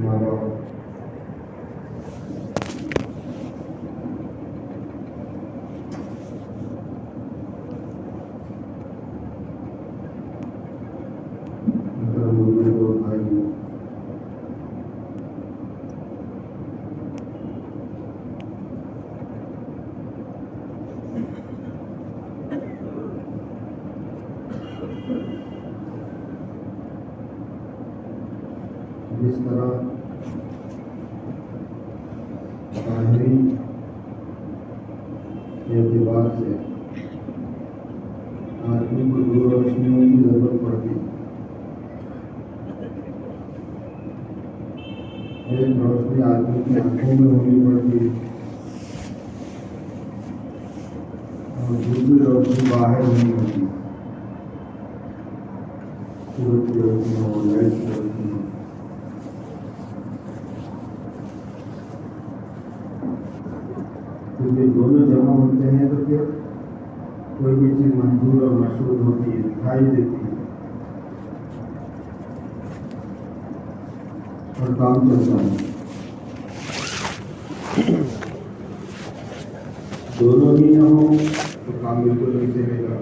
ہمارا جس طرح ظاہری اعتبار سے آدمی کو دو روشنیوں کی ضرورت پڑتی ہے. ایک روشنی آدمی کی آنکھوں میں ہونی پڑتی ہے اور دوسری روشنی باہر ہونی ہوتی ہے. سورج کی روشنی ہو, لائٹ کی روشنی ہو. کیونکہ دونوں جمع ہوتے ہیں تو پھر کوئی بھی چیز منظور اور مشہور ہوتی ہے, دکھائی دیتی ہے اور کام چلتا ہے. دونوں ہی نہ ہوں تو کام بالکل نہیں چلے گا.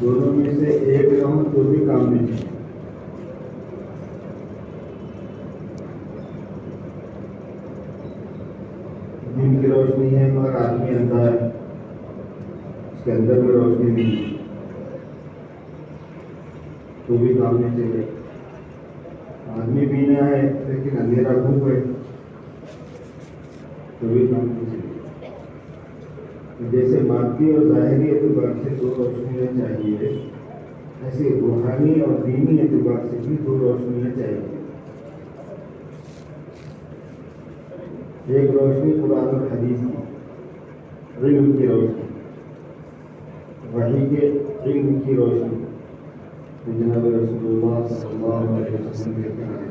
دونوں میں سے ایک نہ ہو تو بھی کام نہیں چلے گا. دن کی روشنی ہے مگر آدمی اندھا ہے, اس کے اندر میں روشنی نہیں ہے تو بھی کام نہیں چلے. آدمی بینا ہے لیکن اندھیرا گھوم گئے تو بھی کام نہیں چلے. جیسے مادی اور ظاہری اعتبار سے دو روشنیاں چاہیے, ایسے روحانی اور دینی اعتبار سے بھی دو روشنیاں چاہیے. ایک روشنی قرآن اور حدیث کی, علم کی روشنی, وحی کے علم کی روشنی جو جناب رسول اللہ صلی اللہ علیہ وسلم کے کہا ہے.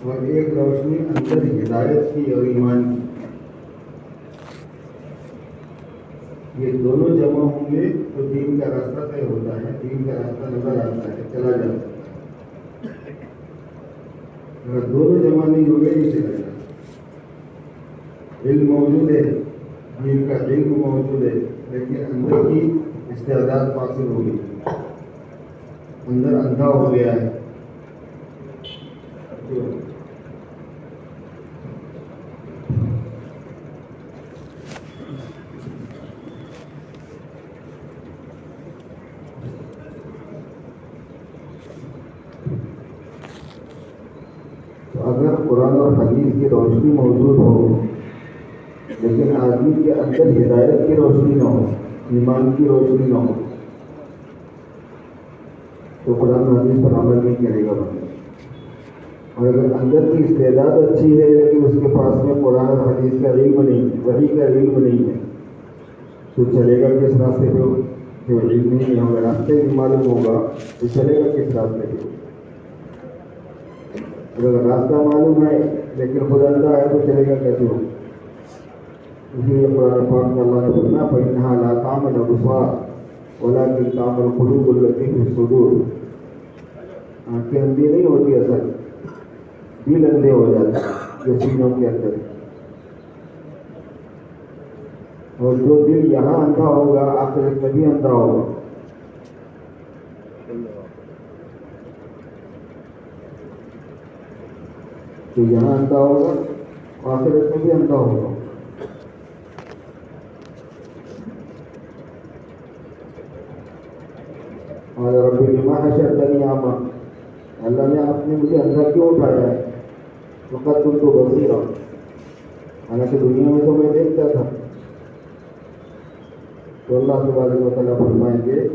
اور ایک روشنی اندر ہدایت کی اور ایمان کی. یہ دونوں جمع ہوں گے تو دین کا راستہ طے ہوتا ہے, دین کا راستہ نظر آتا ہے, چلا جاتا ہے. اگر دونوں جمع نہیں ہو گئے نہیں چلا جاتا. علم موجود ہے, دین کا علم موجود ہے, لیکن اندر کی استعداد فاصل ہو گئی, اندر اندھا ہو گیا ہے. اگر قرآن اور حدیث کی روشنی موجود ہو لیکن آدمی کے اندر ہدایت کی روشنی نہ ہو, ایمان کی روشنی نہ ہو, تو قرآن و حدیث پر عمل نہیں کرے گا بندہ. اور اگر اندر کی استعداد اچھی ہے لیکن اس کے پاس میں قرآن اور حدیث کا علم نہیں ہے, وحی کا علم نہیں ہے, تو چلے گا کس راستے پہ؟ جو علم نہیں ہوگا, راستے بھی معلوم ہوگا تو چلے گا کس راستے پہ؟ اگر راستہ معلوم ہے لیکن خود اندھا ہے تو چلے گا کیسے ہو؟ اسی لیے قرآن پاک میں اللہ نے فرمایا فَإِنَّهَا لَا تَعْمَلُ الْأَبْصَارُ وَلَٰكِن تَعْمَلُ الْقُلُوبُ الَّتِي فِي الصُّدُورِ. آنکھیں اندھی نہیں ہوتی, اصل دل اندھے ہو جاتے ہیں جو سینوں کے اندر. اور جو دل یہاں اندھا ہوگا آخرت میں بھی اندھا ہوگا. جو یہاں اندھا ہوگا آخرت میں بھی اندھا ہوگا. اور رب لما حشرتنی اعمی, اللہ نے آپ نے مجھے اندھا کیوں اٹھایا ہے؟ وقد كنت بصیرا, حالانکہ دنیا میں تو میں دیکھتا تھا. تو اللہ تبارک و تعالیٰ فرمائیں گے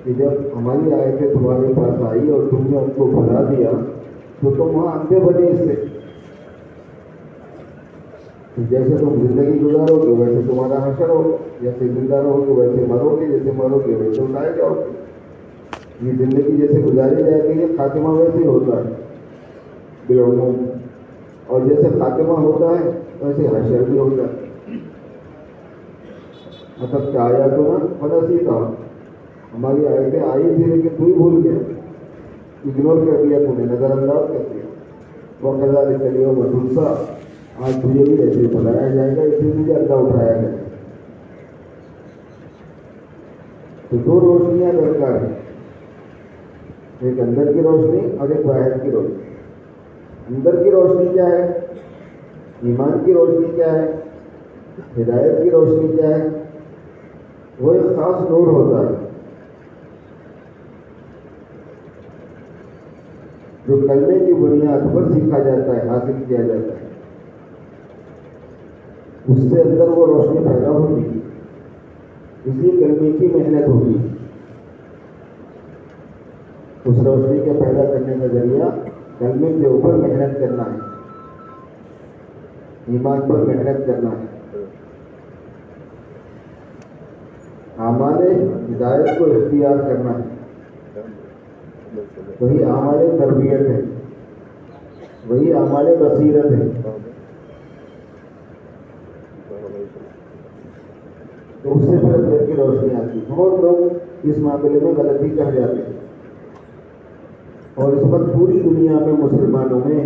کہ جب ہماری آیتیں تمہارے پاس آئی اور تم نے ان کو بھلا دیا تو تم وہاں اندھے بنے اس سے. جیسے تم زندگی گزارو گے ویسے تمہارا حشر ہوگا, جیسے زندہ رہو گے ویسے مرو گے, جیسے مرو گے ویسے اٹھائے جاؤ گے. یہ زندگی جیسے گزاری جاتی ہے خاتمہ ویسے ہی ہوتا ہے بالعموم, اور جیسے خاتمہ ہوتا ہے ویسے حشر بھی ہوتا ہے. مطلب کہ آیا تو نا فنسیتا, ہماری آیتیں آئی تھی لیکن تو ہی بھول گیا. اگنور کر دیا، تم نے نظر انداز کر دیا. وہ کذالک الیوم تنسیٰ، آج تجھے بھی ایسے بلایا جائے گا، اسی لیے اللہ اٹھایا گیا. تو دو روشنیاں درکار ہیں، ایک اندر کی روشنی اور ایک باہر کی روشنی. اندر کی روشنی کیا ہے؟ ایمان کی روشنی کیا ہے؟ ہدایت کی روشنی کیا ہے؟ وہ ایک خاص نور ہوتا ہے جو کلمے کی بنیاد پر سیکھا جاتا ہے، حاصل کیا جاتا ہے. اس سے اندر وہ روشنی پیدا ہوتی ہے، اس لیے کلمے کی محنت ہوگی. اس روشنی کے پیدا کرنے کا ذریعہ کلمے کے اوپر محنت کرنا ہے، ایمان پر محنت کرنا ہے. اعمال ہدایت کو اختیار کرنا ہے، وہی اعمال تربیت ہے، وہی اعمال بصیرت ہے. تو اس سے پھر اندر کی روشنی آتی ہے. بہت لوگ اس معاملے میں غلطی کر جاتے ہیں، اور اس وقت پوری دنیا میں مسلمانوں میں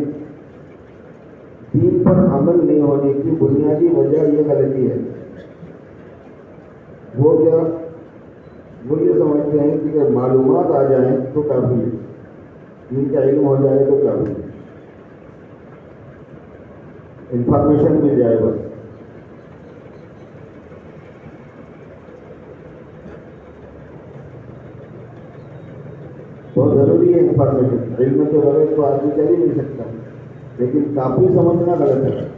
دین پر عمل نہیں ہونے کی بنیادی وجہ یہ غلطی ہے. وہ کیا؟ وہ یہ سمجھتے ہیں کہ اگر معلومات آ جائیں تو کافی ہے، دین کا علم ہو جائے تو کافی ہے، انفارمیشن مل جائے بس. بہت ضروری ہے انفارمیشن، علم کے بغیر تو آدمی چل ہی نہیں سکتا، لیکن کافی سمجھنا غلط ہے.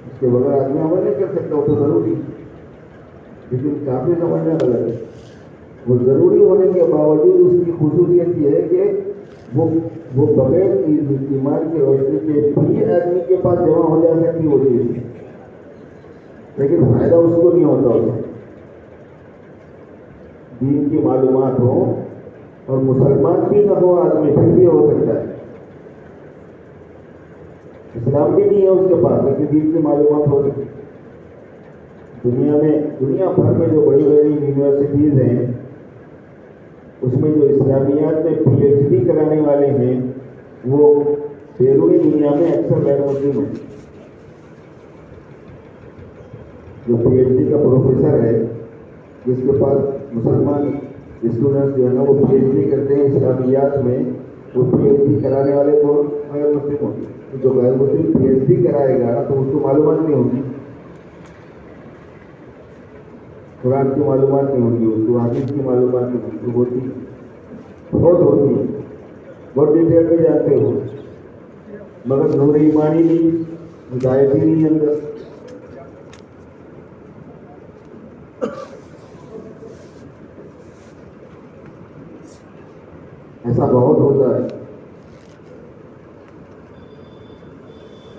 اس کے بغیر آدمی عمل نہیں کر سکتا، وہ تو ضروری ہے، لیکن کافی سمجھنا غلط ہے. وہ ضروری ہونے کے باوجود اس کی خصوصیت یہ ہے کہ وہ بغیر ایمان کی روشنی کے بھی آدمی کے پاس جمع ہو جا سکتی وہ چیز، لیکن فائدہ اس کو نہیں ہوتا. اسے دین کی معلومات ہو اور مسلمان بھی نہ ہو آدمی، پھر بھی ہو سکتا ہے. اسلام بھی نہیں ہے اس کے پاس، لیکن دین کی معلومات ہو سکتی. دنیا بھر میں جو بڑی بڑی یونیورسٹیز ہیں، اس میں جو اسلامیات میں پی ایچ ڈی کرانے والے ہیں وہ بیرونی دنیا میں اکثر غیر مسلم ہیں. جو پی ایچ ڈی کا پروفیسر ہے، جس کے پاس مسلمان اسٹوڈنٹس جو ہے نا وہ پی ایچ ڈی کرتے ہیں اسلامیات میں، وہ پی ایچ ڈی کرانے والے کو غیر مسلم ہوتے ہیں. جو غیر مسلم پی ایچ ڈی کرائے گا تو اس کو معلومات نہیں ہوگی، قرآن کی معلومات نہیں ہوگی، اس کو حدیث کی معلومات نہیں ہوتی، بہت ہوتی ہے، بہت ڈیٹیل میں جانتے ہو، مگر نور ایمانی نہیں، ہدایت ہی نہیں اندر. ایسا بہت ہوتا ہے.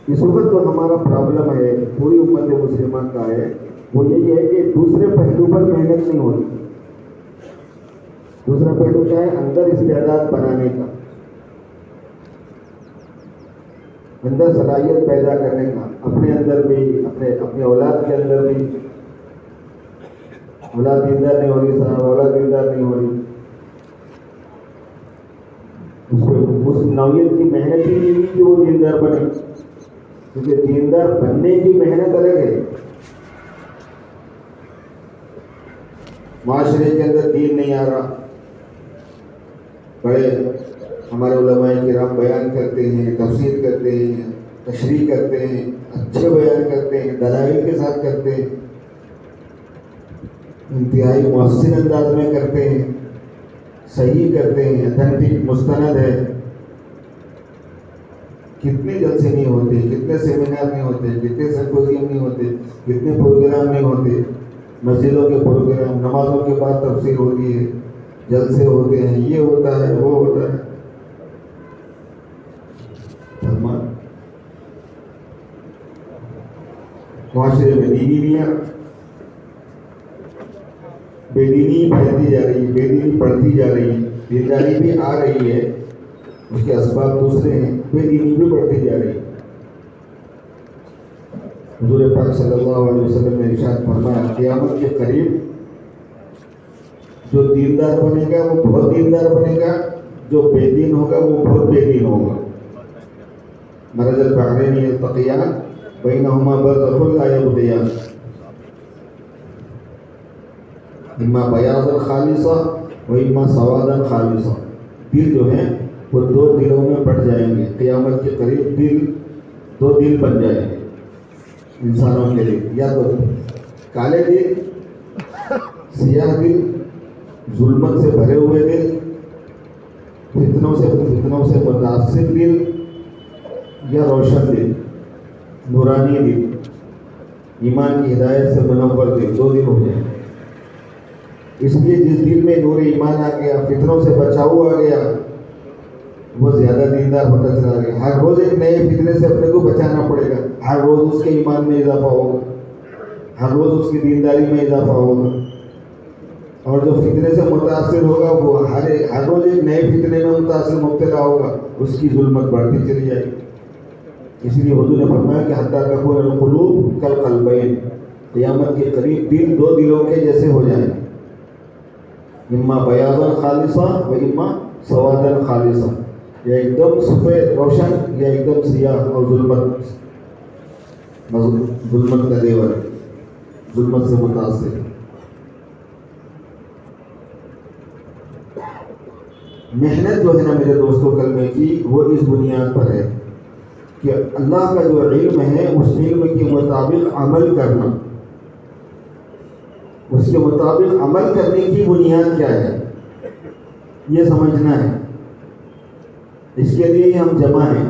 اس وقت جو ہمارا پرابلم ہے پوری امت مسلمہ کا ہے وہ یہی ہے کہ دوسرے پہلو پر محنت نہیں ہوتی. دوسرا پہلو کیا ہے؟ اندر استعداد بنانے کا، اندر صلاحیت پیدا کرنے کا، اپنے اندر بھی، اپنے اولاد کے اندر بھی. اولاد دیندار نہیں ہو رہی، صاحب اولاد دیندار نہیں ہو رہی، اس نوعیت کی محنت ہی نہیں ہوئی کہ وہ دیندار بنے. کیونکہ دیندار بننے کی محنت الگ ہے. معاشرے کے اندر دین نہیں آ رہا، بڑے ہمارے علماء کرام بیان کرتے ہیں، تفسیر کرتے ہیں، تشریح کرتے ہیں، اچھے بیان کرتے ہیں، دلائل کے ساتھ کرتے ہیں، انتہائی محسن انداز میں کرتے ہیں، صحیح کرتے ہیں، اتھینٹک مستند ہے. کتنے جلسے نہیں ہوتے، کتنے سیمینار نہیں ہوتے، کتنے سمپوزیم نہیں ہوتے، کتنے پروگرام نہیں ہوتے، مسجدوں کے پروگرام، نمازوں کے بعد تفسیر ہوتی ہے، جلسے ہوتے ہیں، یہ ہوتا ہے، وہ ہوتا ہے. معاشرے میں دینی نہیں ہے، بے دینی پھیلتی جا رہی ہے، بے دینی بڑھتی جا رہی ہے. دینداری بھی آ رہی ہے، اس کے اسباب دوسرے ہیں، بے دینی بھی بڑھتی جا رہی ہے. حضور پاک صلی اللہ علیہ وسلم نے ارشاد فرمایا قیامت کے قریب جو دیندار بنے گا وہ بہت دیندار بنے گا، جو بے دین ہوگا وہ بہت بے دین ہوگا. مرج البحرین یلتقیان بینہما برزخ لا یبغیان، اما بیاضا خالصا و اما سوادا خالصا. دل جو ہیں وہ دو دلوں میں بٹ جائیں گے. قیامت کے قریب دو دل بن جائیں گے انسانوں کے لیے، یا تو کالے دل، سیاہ دل، ظلمت سے بھرے ہوئے دل، فتنوں سے متاثر دل، یا روشن دل، نورانی دل، ایمان کی ہدایت سے منور دل. دو دل ہو جائیں. اس لیے جس دل میں نور ایمان آ گیا، فتنوں سے بچاؤ آ گیا، وہ زیادہ دیندار ہوتا چلا گیا. ہر روز ایک نئے فتنے سے اپنے کو بچانا پڑے گا. ہر روز اس کے ایمان میں اضافہ ہوگا، ہر روز اس کی دینداری میں اضافہ ہوگا. اور جو فتنے سے متاثر ہوگا وہ ہر روز ایک نئے فتنے میں متاثر مبتلا ہوگا، اس کی ظلمت بڑھتی چلی جائے گی. اس لیے حضور نے فرمایا کہ حتیٰ تکون القلوب کالقلبین، قیامت کے قریب دل دو دلوں کے جیسے ہو جائیں، اما بیاضا خالصا و اما سوادا خالصا، یا ایک دم سفید روشن یا ایک دم سیاہ اور ظلمت کا دیور، ظلمت سے متاثر. محنت جو ہے نا میرے دوستوں کلمے کی، وہ اس بنیاد پر ہے کہ اللہ کا جو علم ہے اس علم کے مطابق عمل کرنا. اس کے مطابق عمل کرنے کی بنیاد کیا ہے یہ سمجھنا ہے. اس کے لیے ہی ہم جمع ہیں.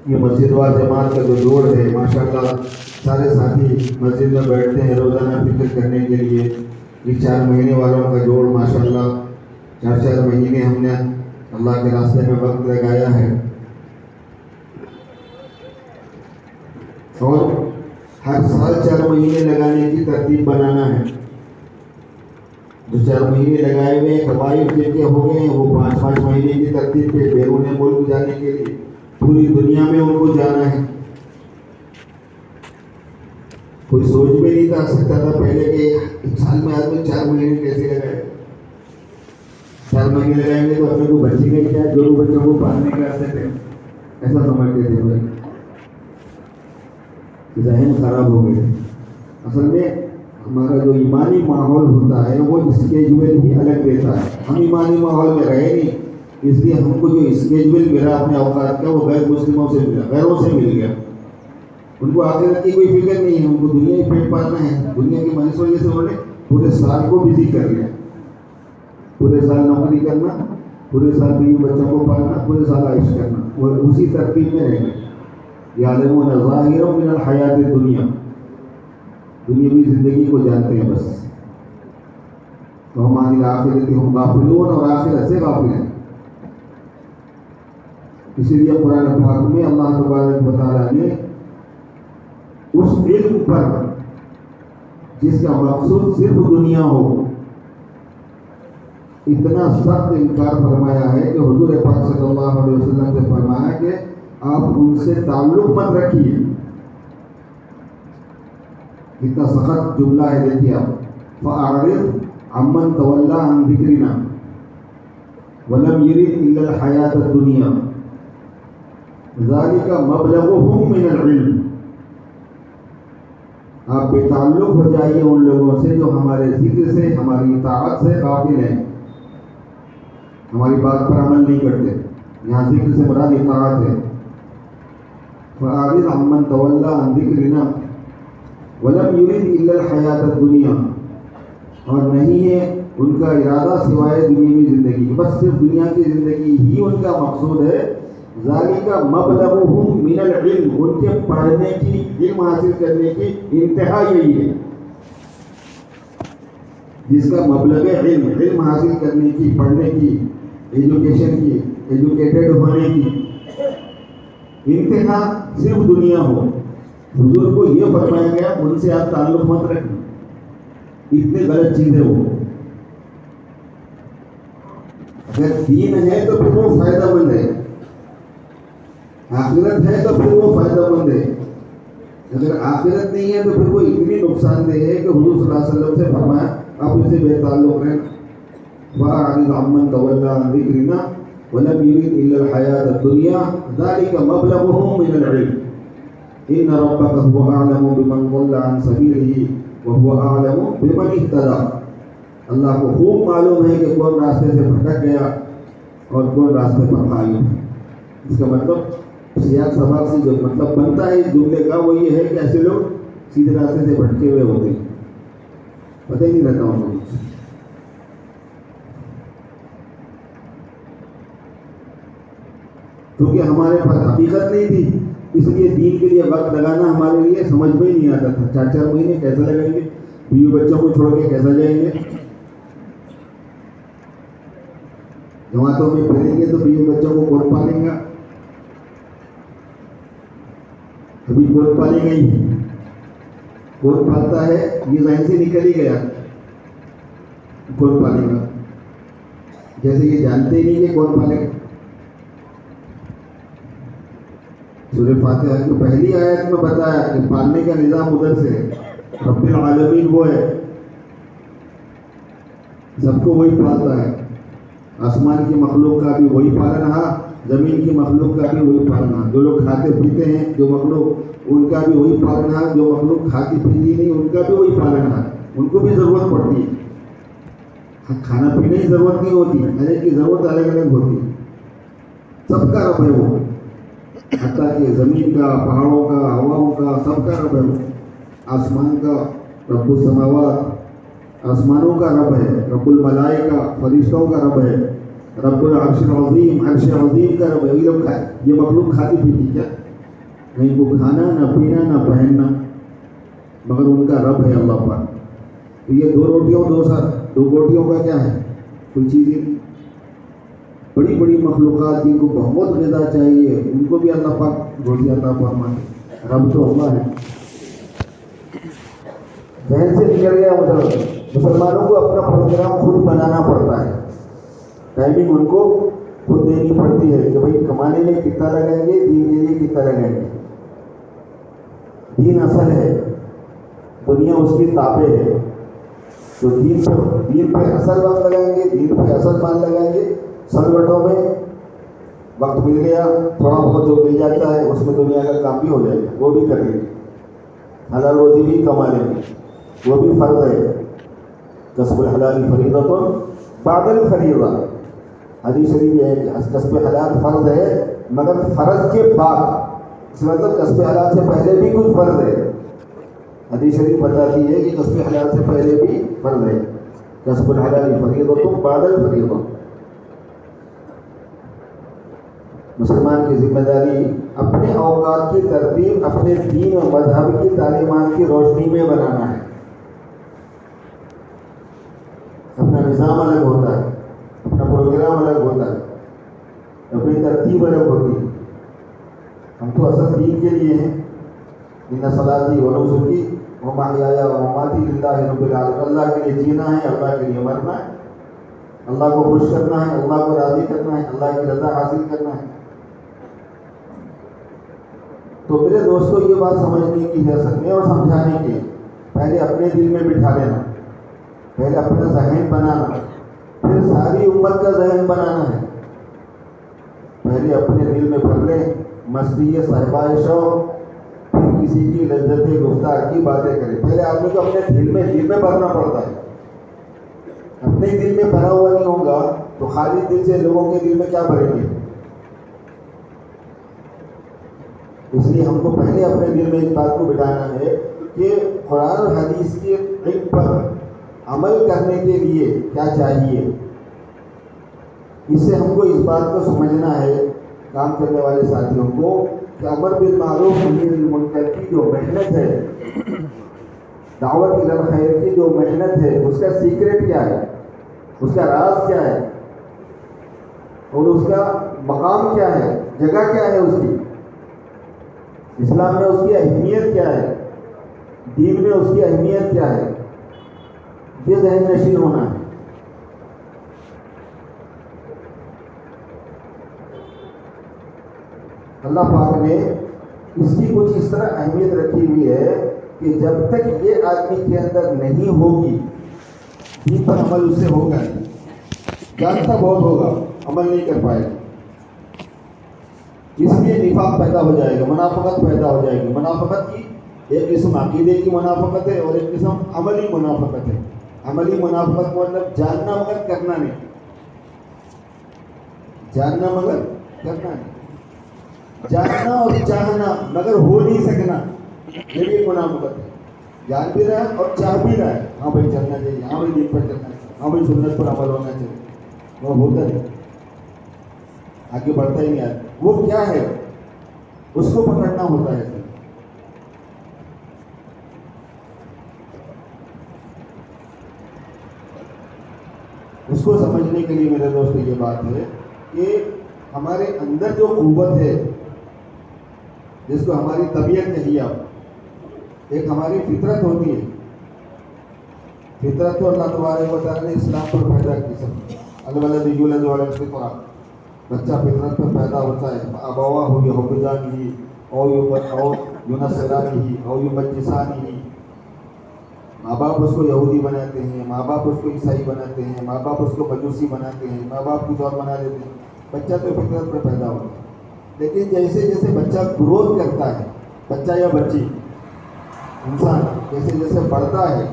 یہ مسجد وال جماعت کا جو جوڑ ہے، ماشاءاللہ سارے ساتھی مسجد میں بیٹھتے ہیں روزانہ فکر کرنے کے لیے. یہ 4 مہینے والوں کا جوڑ ماشاءاللہ 4 مہینے ہم نے اللہ کے راستے میں وقت لگایا ہے. اور ہر سال 4 مہینے لگانے کی ترتیب بنانا ہے. جو 4 مہینے لگائے ہوئے قبائل جن کے ہو گئے ہیں وہ 5 مہینے کی ترتیب پہ بیرون ملک جانے کے لیے پوری دنیا میں ان کو جانا ہے. کوئی سوچ بھی نہیں تھا سکتا تھا پہلے کہ ایک سال میں آدمی 4 مہینے کیسے لگائے. 4 مہینے لگائیں گے تو اپنے کو بچے گا کیا، جو بچوں کو پالنے کے راستے تھے ایسا سمجھتے تھے. بھائی ذہن خراب ہو گئے. اصل میں ہمارا جو ایمانی ماحول ہوتا ہے وہ اسکیجول ہی الگ دیتا ہے. ہم ایمانی ماحول میں رہے نہیں، اس لیے ہم کو جو اسکیجول ملا اپنے اوقات کا وہ غیر مسلموں سے ملا، غیروں سے مل گیا. ان کو آخرت کی کوئی فکر نہیں ہے، ان کو دنیا ہی پیٹ پالنا ہے. دنیا کی منصوبے سے انہوں نے پورے سال کو بزی کر لیا. پورے سال نوکری کرنا، پورے سال بیوی بچوں کو پالنا، پورے سال عائش کرنا، وہ اسی ترتیب میں رہ گئے. یعلمون ظاہرا من الحیات الدنیا، دنیاوی زندگی کو جانتے ہیں بس. تو ہم عن الآخرۃ ہم غافلون، اور آخرت سے غافل ہیں. اسی لیے قرآن پاک میں اللہ تبارک و تعالیٰ نے اس علم پر جس کا مقصود صرف دنیا ہو اتنا سخت انکار فرمایا ہے کہ حضور پاک صلی اللہ علیہ وسلم سے فرمایا کہ آپ ان سے تعلق مت رکھیے. اتنا سخت جملہ ہے، دیکھیے آپ. فَأَعْرِضْ عَمَّنْ تَوَلَّىٰ عَنْ ذِكْرِنَا وَلَمْ يُرِدْ إِلَّا الْحَيَاةَ الدُّنْيَا ذَلِكَ مَبْلَغُهُم مِّنَ الْعِلْمِ. آپ بے تعلق ہو جائیے ان لوگوں سے جو ہمارے ذکر سے، ہماری اطاعت سے غافل ہیں، ہماری بات پر عمل نہیں کرتے. یہاں ذکر سے مراد اطاعت ہے. فَأَعْرِضْ عَمَّنْ تَوَلَّىٰ عَنْ ذِكْرِنَا وَلَمْ يُرِدْ إِلَّا الْحَيَاةَ الدُّنْيَا، اور نہیں ہے ان کا ارادہ سوائے دنیاوی زندگی، بس صرف دنیا کی زندگی ہی ان کا مقصود ہے. ذَلِكَ مَبْلَغُهُم مِّنَ الْعِلْمِ، ان کے پڑھنے کی، علم حاصل کرنے کی انتہا یہی ہے. جس کا مبلغ علم حاصل کرنے کی، پڑھنے کی، ایجوکیشن کی، ایجوکیٹڈ ہونے کی انتہا صرف دنیا ہو. حضور کو یہ فرمایا گیا ان سے آپ تعلق مت رکھنا، اتنے غلط چیزیں ہو. اگر دین ہے تو پھر وہ فائدہ مند ہے، آخرت ہے تو پھر وہ فائدہ مند ہے. اگر آخرت نہیں ہے تو پھر وہ اتنی نقصان دہ ہے کہ حضور صلی اللہ علیہ وسلم سے فرمایا اب اسے بے تعلق رہنا. وَأَعْرِضْ عَمَّنْ تَوَلَّىٰ عَنْ ذِكْرِنَا وَلَمْ يُرِدْ إِلَّا الْحَيَاةَ الدُّنْيَا ذَٰلِكَ مَبْلَغُهُم مِّنَ الْعِلْمِ إِنَّ رَبَّكَ هُوَ أَعْلَمُ بِمَنْ ضَلَّ عَنْ سَبِيلِهِ وَهُوَ أَعْلَمُ بِمَنِ اهْتَدَىٰ. اللہ کو خوب معلوم ہے کہ کون راستے سے بھٹک گیا اور کون راستے پر قائم ہے. اس کا مطلب سیاق سباق سے جو مطلب بنتا ہے اس جملے کا وہ یہ ہے کہ ایسے لوگ سیدھے راستے سے بھٹکے ہوئے ہوتے ہیں, پتہ ہی نہیں رہتا ان کو. کیونکہ ہمارے پاس حقیقت نہیں تھی, اس لیے دین کے لیے وقت لگانا ہمارے لیے سمجھ میں ہی نہیں آتا تھا. 4 مہینے کیسے لگائیں گے, بیوی بچوں کو چھوڑ کے کیسا جائیں گے, جماعتوں میں پھریں گے تو بیوی بچوں کو کون پالیں گا, ابھی کون پالیں گے ہی, کون پالتا ہے یہ ذہن سے نکل ہی گیا, کون پالے گا, جیسے یہ جانتے ہی نہیں کہ کون پالے گا. سورہ فاتحہ کی پہلی آیت میں بتایا کہ پالنے کا نظام ادھر سے ہے. رب العالمین وہ ہے, سب کو وہی پالتا ہے. آسمان کی مخلوق کا بھی وہی پالنہار, زمین کی مخلوق کا بھی وہی پالنہار. جو لوگ کھاتے پیتے ہیں جو مخلوق, ان کا بھی وہی پالنہار. جو مخلوق کھاتی پیتی نہیں ان کا بھی وہی پالنہار. ان کو بھی ضرورت پڑتی ہے, کھانا پینے کی ضرورت نہیں ہوتی, ہر ایک کی ضرورت الگ الگ ہوتی ہے. سب کا رب ہے وہ, حتیٰ کہ زمین کا, پہاڑوں کا, ہواؤں کا, سب کا رب ہے وہ. آسمان کا رب السماوات, آسمانوں کا رب ہے. رب الملائکہ, فرشتوں کا رب ہے. رب العرش العظیم, عرش عظیم کا رب ہے. یہ مخلوق کھاتی پیتی کیا, نہیں کو کھانا نہ پینا نہ پہننا, مگر ان کا رب ہے اللہ پاک. تو یہ 2 روٹیوں 2 ساتھ, 2 روٹیوں کا کیا ہے, کوئی چیز ہی نہیں. بڑی بڑی مخلوقات جن کو بہت غذا چاہیے ان کو بھی اللہ پاک روزی عطا فرمائے. رب تو اللہ ہے. ذہن سے نکل گیا. مسلمانوں کو اپنا پروگرام خود بنانا پڑتا ہے, ٹائمنگ ان کو خود دینی پڑتی ہے کہ بھائی کمانے میں کتنا لگائیں گے, دین کے لیے کتنا لگائیں گے. دین اصل ہے, دنیا اس کی تابع ہے. تو دین پہ اصل وقت لگائیں گے, دین پہ اصل مان لگائیں گے. سلوٹوں میں وقت مل گیا, تھوڑا بہت جو مل جاتا ہے اس میں دنیا کا کام بھی ہو جائے گا, وہ بھی کر لیں گے. حلال روزی بھی کما لیں گے, وہ بھی فرض ہے. کسب الحلال فریضۃ بعد الفریضہ, حدیث شریف ہے کسب حلال فرض ہے مگر فرض کے بعد. اس مطلب کسب حلال سے پہلے بھی کچھ فرض ہے. حدیث شریف بتاتی ہے کہ کسب حلال سے پہلے بھی فرض ہے. کسب الحلال فریضۃ بعد الفریضہ. مسلمان کی ذمہ داری اپنے اوقات کی ترتیب اپنے دین و مذہب کی تعلیمات کی روشنی میں بنانا ہے. اپنا نظام الگ ہوتا ہے, اپنا پروگرام الگ ہوتا ہے, اپنی ترتیب الگ ہوتی ہے. ہم تو اصل دین کے لیے ہیں. ان صلاتی و نسکی و محیای و مماتی للہ رب العالمین. اللہ کے لیے جینا ہے, اللہ کے لیے مرنا ہے, اللہ کو خوش کرنا ہے, اللہ کو راضی کرنا ہے, اللہ کی رضا حاصل کرنا ہے. تو میرے دوستوں یہ بات سمجھنے کی ہے سکنے اور سمجھانے کی, پہلے اپنے دل میں بٹھا لینا, پہلے اپنا ذہن بنانا, پھر ساری امت کا ذہن بنانا ہے. پہلے اپنے دل میں بھر لیں مستی صاحبہ شوق, پھر کسی کی لذت گفتار کی باتیں کریں. پہلے آدمی کو اپنے دل میں بھرنا پڑتا ہے. اپنے دل میں بھرا ہوا نہیں ہوگا تو خالی دل سے لوگوں کے دل میں کیا بھریں گے. اس لیے ہم کو پہلے اپنے دل میں اس بات کو بٹھانا ہے کہ قرآن اور حدیث کے علم پر عمل کرنے کے لیے کیا چاہیے. اس سے ہم کو اس بات کو سمجھنا ہے کام کرنے والے ساتھیوں کو کہ امر بالمعروف نہی عن المنکر کی جو محنت ہے, دعوت الی الخیر کی جو محنت ہے, اس کا سیکرٹ کیا ہے, اس کا راز کیا ہے, اور اس کا مقام کیا ہے, جگہ کیا ہے اس کی. اسلام میں اس کی اہمیت کیا ہے, دین میں اس کی اہمیت کیا ہے, یہ ذہن نشین ہونا ہے. اللہ پاک نے اس کی کچھ اس طرح اہمیت رکھی ہوئی ہے کہ جب تک یہ آدمی کے اندر نہیں ہوگی, دین پر عمل اس سے ہوگا نہیں، جانتا بہت ہوگا، عمل نہیں کر پائے گا، اس لیے نفاق پیدا ہو جائے گا، منافقت پیدا ہو جائے گی۔ منافقت کی ایک قسم عقیدے کی منافقت ہے اور ایک قسم عملی منافقت ہے۔ عملی منافقت مطلب جاننا مگر کرنا نہیں، جاننا مگر کرنا نہیں، جاننا اور چاہنا مگر ہو نہیں سکنا، یہ بھی ایک منافقت ہے۔ جان بھی رہا ہے اور چاہ بھی رہا ہے، ہاں بھائی چلنا چاہیے، ہاں بھائی دین پر چلنا چاہیے، ہاں بھائی سنت پر عمل ہونا چاہیے، وہ ہوتا نہیں، آگے بڑھتا ہی نہیں آتا۔ وہ کیا ہے اس کو پکڑنا ہوتا ہے۔ اس کو سمجھنے کے لیے میرے دوست یہ بات ہے کہ ہمارے اندر جو قوت ہے، جس کو ہماری طبیعت کہیے آپ، ایک ہماری فطرت ہوتی ہے۔ فطرت تو اللہ تبارک و تعالیٰ نے اسلام پر پیدا کی، سب الولد یولد علی الفطرۃ، بچہ فطرت پر پیدا ہوتا ہے۔ ابواہ یحودانہ او ینصرانہ او یمجسانہ، ماں باپ اس کو یہودی بناتے ہیں، ماں باپ اس کو عیسائی بناتے ہیں، ماں باپ اس کو مجوسی بناتے ہیں، ماں باپ کچھ اور بنا دیتے ہیں۔ بچہ تو فطرت پر پیدا ہوتا ہے، لیکن جیسے جیسے بچہ گروتھ کرتا ہے، بچہ یا بچی انسان جیسے جیسے بڑھتا ہے،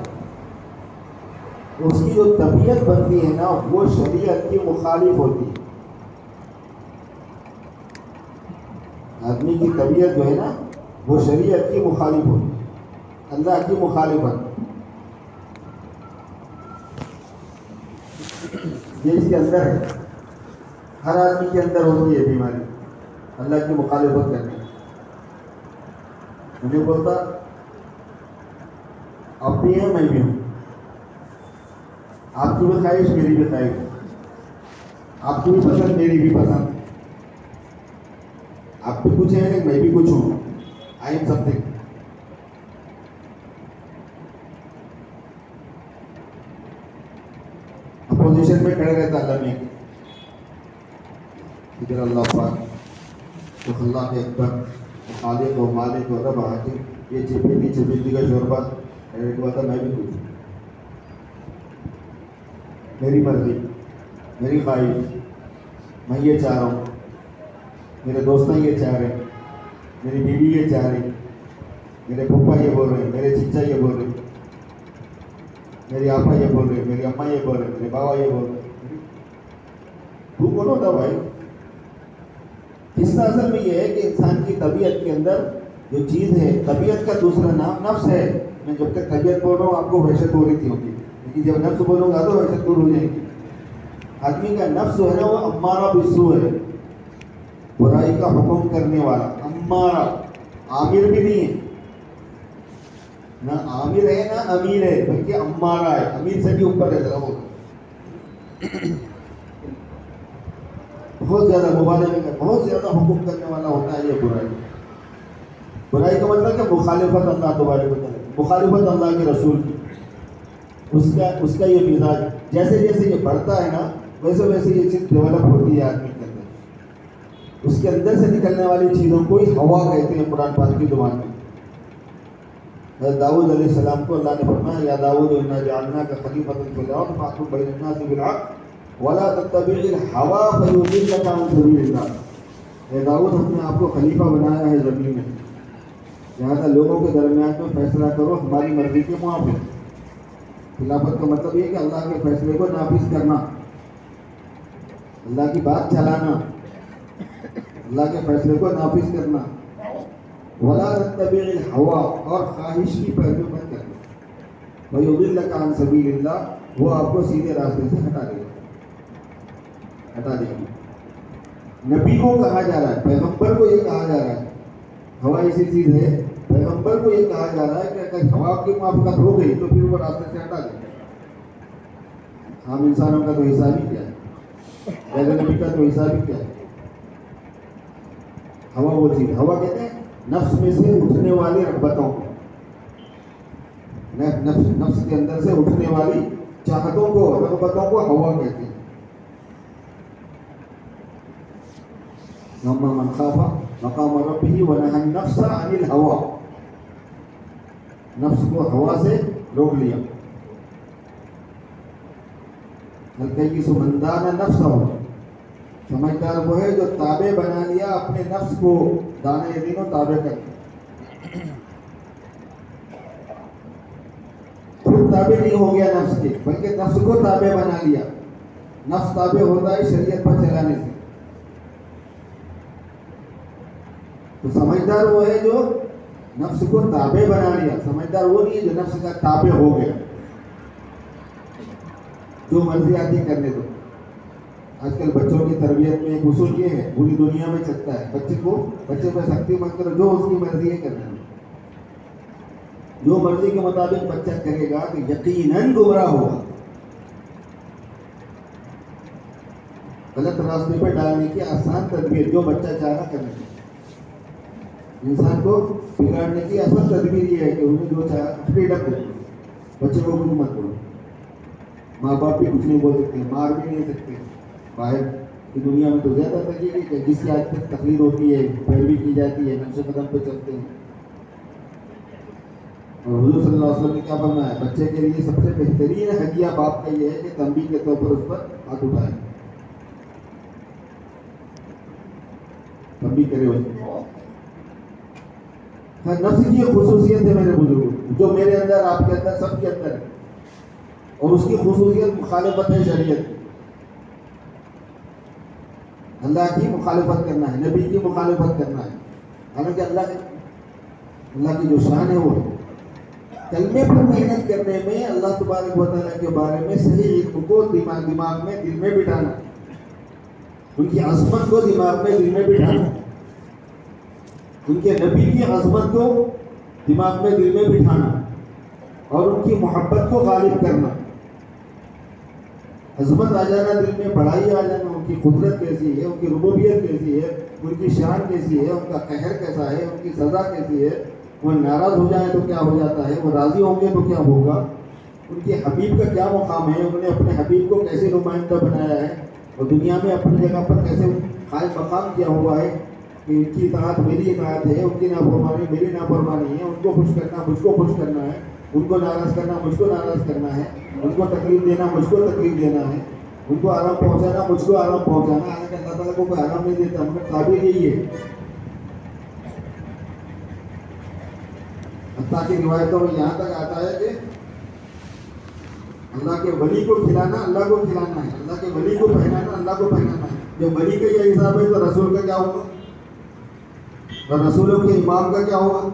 اس کی جو طبیعت بنتی ہے نا وہ شریعت کی مخالف ہوتی ہے۔ آدمی کی طبیعت جو ہے نا وہ شریعت کی مخالف ہوتی ہے، اللہ کی مخالفت۔ یہ اس کے اندر ہے، ہر آدمی کے اندر ہوتی ہے بیماری، اللہ کی مخالفت کرنے۔ مجھے بولتا آپ بھی ہیں میں بھی ہوں، آپ کی بھی خواہش میری بھی خواہش، آپ کی بھی پسند میری بھی پسند، آپ بھی کچھ ہیں میں بھی کچھ ہوں، I am some thing. Opposition میں کھڑے رہتا اللہ میں، ادھر اللہ پاک تو خلاق اکبر، خالق و مالک و رب حاکم، یہ چپیٹی چپیٹی کا شوربہ تھا، میں بھی کچھ، میری مرضی، میری خواہش، میں یہ چاہ رہا ہوں، میرے دوست یہ چاہ رہے ہیں، میری بیوی یہ چاہ رہی، میرے پھوپھا یہ بول رہے ہیں، میرے چچا یہ بول رہے ہیں، میری آپا یہ بول رہے ہیں، میری اماں یہ بول رہے ہیں، میرے بابا یہ بول رہے ہیں۔ تو کون ہوتا بھائی؟ حصہ اصل میں یہ ہے کہ انسان کی طبیعت کے اندر جو چیز ہے، طبیعت کا دوسرا نام نفس ہے۔ میں جب تک طبیعت بول رہا ہوں آپ کو وحشت ہو رہی تھی ہوگی، لیکن جب نفس بولوں گا تو وحشت دور ہو جائے گی۔ آدمی کا نفس جو ہے نا وہ امارہ بالسوء ہے، برائی کا حکم کرنے والا، امارہ، عامر بھی نہیں ہے، نہ عامر ہے نہ امیر ہے، بلکہ امارہ ہے، امیر سے بھی اوپر رہتا ہے وہ، بہت زیادہ مبالغہ کا، بہت زیادہ حکم کرنے والا ہوتا ہے یہ برائی۔ برائی کا مطلب کہ مخالفت اللہ تبارک و تعالیٰ، مخالفت اللہ کے رسول کی، اس کا یہ مزاج جیسے جیسے یہ بڑھتا ہے نا ویسے ویسے یہ چیز ڈیولپ ہوتی ہے آدمی کے اندر۔ اس کے اندر سے نکلنے والی چیزوں کو ہی ہوا کہتے ہیں قرآن پاک کی زبان میں۔ حضرت داؤد علیہ السلام کو اللہ نے فرمایا یا داؤد انا جعلناک خلیفۃ فی الارض فاحکم بین الناس بالحق ولا تتبع الہوی فیضلک عن سبیل اللہ۔ اے داؤد ہم نے آپ کو خلیفہ بنایا ہے زمین میں، لہٰذا لوگوں کے درمیان میں فیصلہ کرو ہماری مرضی کے موافق۔ خلافت کا مطلب یہ کہ اللہ کے فیصلے کو نافذ کرنا، اللہ کی بات چلانا، اللہ کے فیصلے کو نافذ کرنا۔ ولا تتبع الہوی، اور خواہش کی پیروی مت کرنا۔ ویضلک عن سبیل اللہ، وہ آپ کو سیدھے راستے سے ہٹا دے گا۔ نبی کو کہا جا رہا ہے، پیغمبر کو یہ کہا جا رہا ہے، ہوا ایسی چیز ہے، پیغمبر کو یہ کہا جا رہا ہے کہ اگر ہوا کی موافقت ہو گئی تو پھر وہ راستے سے ہٹا دے گا۔ عام انسانوں کا تو حساب ہی کیا ہے، غیر نبی کا تو حساب ہی کیا ہے۔ ہوا وہ چیز، ہوا کہتے ہیں نفس میں سے اٹھنے والی رغبتوں کو، نفس کے اندر سے اٹھنے والی چاہتوں کو، رغبتوں کو ہوا کہتے ہیں۔ اما من خاف مقام ربہ ونہی النفس عن الہوی، نفس کو ہوا سے روک لیا۔ الکئی سمندان نفس ہو، سمجھدار وہ ہے جو تابع بنا لیا اپنے نفس کو، دانے دینوں تابع کر لیا، خود تابع نہیں ہو گیا نفس کے، بلکہ نفس کو تابع بنا لیا۔ نفس تابع ہوتا ہے شریعت پر چلانے سے۔ تو سمجھدار وہ ہے جو نفس کو تابع بنا لیا، سمجھدار وہ نہیں ہے جو نفس کا تابع ہو گیا، جو مرضی آتی کرنے دو۔ آج کل بچوں کی تربیت میں ایک اصول یہ ہے، پوری دنیا میں چلتا ہے، بچے پہ سختی مت کرو، جو اس کی مرضی ہے کرنا، جو مرضی کے مطابق بچہ کرے گا تو یقیناً گمراہ ہوگا۔ غلط راستے پہ ڈالنے کی آسان تدبیر جو بچہ چاہنا کرنے کی، انسان کو بگاڑنے کی آسان تدبیر یہ ہے کہ انہیں جو چاہا فریڈم دے، بچے کو کچھ مت بولو۔ ماں باپ بھی کچھ نہیں بول سکتے، مار بھی نہیں سکتے۔ باہر کی دنیا میں تو زیادہ تر یہ کہ جس کی آج تک تقلید ہوتی ہے، پیروی کی جاتی ہے، نقش قدم پہ چلتے ہیں۔ اور حضور صلی اللہ علیہ وسلم نے کیا فرمایا ہے؟ بچے کے لیے سب سے بہترین ہدیہ باپ کا یہ ہے کہ تنبیہ کے طور پر اس پر ہاتھ اٹھائے، تنبیہ کرے اس کو۔ نفس کی خصوصیت ہے میرے بزرگوں، جو میرے اندر، آپ کے اندر، سب کے اندر ہے، اور اس کی خصوصیت مخالفت ہے شریعت۔ اللہ کی مخالفت کرنا ہے، نبی کی مخالفت کرنا ہے، حالانکہ اللہ کی جو شان ہے وہ ہے۔ کلمے پر محنت کرنے میں اللہ تبارک و تعالیٰ کے بارے میں صحیح علم کو دماغ میں، دل میں بٹھانا، ان کی عظمت کو دماغ میں، دل میں بٹھانا، ان کے نبی کی عظمت کو دماغ میں، دل میں بٹھانا، اور ان کی محبت کو غالب کرنا۔ عظمت آ جانا دل میں، بڑائی آ جانا، ان کی قدرت کیسی ہے، ان کی ربوبیت کیسی ہے، ان کی شان کیسی ہے، ان کا قہر کیسا ہے، ان کی سزا کیسی ہے، وہ ناراض ہو جائے تو کیا ہو جاتا ہے، وہ راضی ہوں گے تو کیا ہوگا، ان کے حبیب کا کیا مقام ہے، انہوں نے اپنے حبیب کو کیسے نمائندہ بنایا ہے، اور دنیا میں اپنی جگہ پر کیسے قائم مقام کیا ہوا ہے کہ ان کی اطاعت میری اطاعت ہے، ان کی نافرمانی میری نافرمانی ہے، ان کو خوش کرنا مجھ کو خوش کرنا ہے، ان کو ناراض کرنا مجھ کو ناراض کرنا ہے، ان کو تکلیف دینا مجھ کو تکلیف دینا ہے، ان کو آرام پہنچانا مجھ کو آرام پہنچانا۔ حالانکہ اللہ تعالیٰ کو کوئی آرام نہیں دیتا، مگر تعبیر یہی ہے۔ حتیٰ کی روایتوں میں یہاں تک آتا ہے کہ اللہ کے ولی کو کھلانا اللہ کو کھلانا ہے، اللہ کے ولی کو پہنانا اللہ کو پہنانا ہے۔ جب ولی کا یہ حساب ہے تو رسول کا کیا ہوگا، اور رسولوں کے امام کا کیا ہوگا؟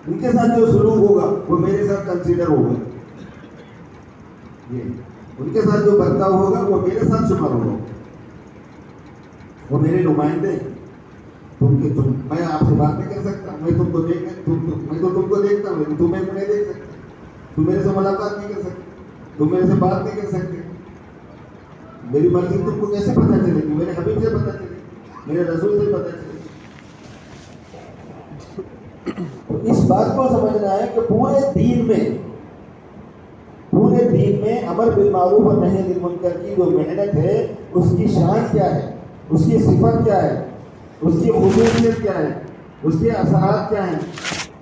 ان کے ساتھ جو سلوک ہوگا وہ میرے ساتھ کنسیڈر ہوگا، ان کے ساتھ جو برتاؤ ہوگا وہ میرے ساتھ شمار ہوگا، وہ میرے نمائندے۔ میں آپ سے بات نہیں کر سکتا، میں تو تم کو دیکھتا ہوں، لیکن تم میرے کو نہیں دیکھ سکتے، تم میرے سے ملاقات نہیں کر سکتے، تم میرے سے بات نہیں کر سکتے۔ میری مرضی تم کو کیسے پتہ چلے گی؟ میرے حبیب سے پتہ چلے گی، میرے رسول سے پتہ چلے گی۔ تو اس بات کو سمجھنا ہے کہ پورے دین میں امر بالمعروف اور نہی عن المنکر کی جو محنت ہے، اس کی شان کیا ہے، اس کی صفت کیا ہے، اس کی خصوصیت کیا ہے، اس کے اثرات کیا ہیں،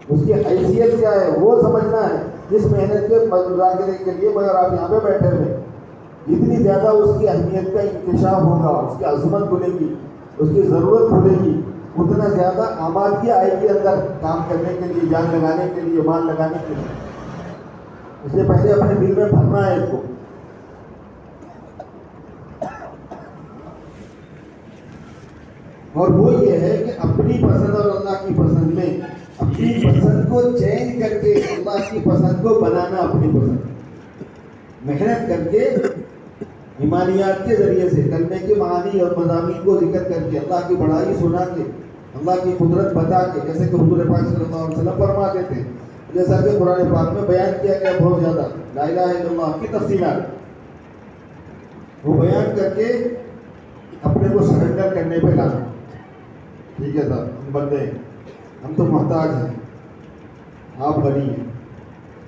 اس کی حیثیت کیا ہے، وہ سمجھنا ہے۔ جس محنت کے مذاکرے کے لیے میں اور آپ یہاں پہ بیٹھے ہوئے، جتنی زیادہ اس کی اہمیت کا انکشاف ہوگا، اس کی عظمت کھلے گی، اس کی ضرورت کھلے گی، اتنا زیادہ آمادگی آئے گی اندر کام کرنے کے لیے، جان لگانے کے لیے، مان لگانے کے لیے۔ اس سے پہلے اپنے دل میں بھرنا ہے اس کو۔ اور وہ یہ ہے کہ اپنی پسند اور اللہ کی پسند میں اپنی پسند کو چینج کر کے اللہ کی پسند کو بنانا، اپنی پسند محنت کر کے، ایمانیات کے ذریعے سے، کلمے کے معانی اور مضامین کو ذکر کر کے، اللہ کی بڑائی سنا کے، اللہ کی قدرت بتا کے، جیسے کہ حضور پاک صلی اللہ علیہ وسلم فرماتے تھے، جیسا کہ قرآن پاک میں بیان کیا گیا بہت زیادہ، لا الہ الا اللہ کی تفصیلات، وہ بیان کر کے اپنے کو سرنڈر کرنے پہ لانا۔ ٹھیک ہے صاحب، ہم بندے ہیں، ہم تو محتاج ہیں، آپ غنی ہیں،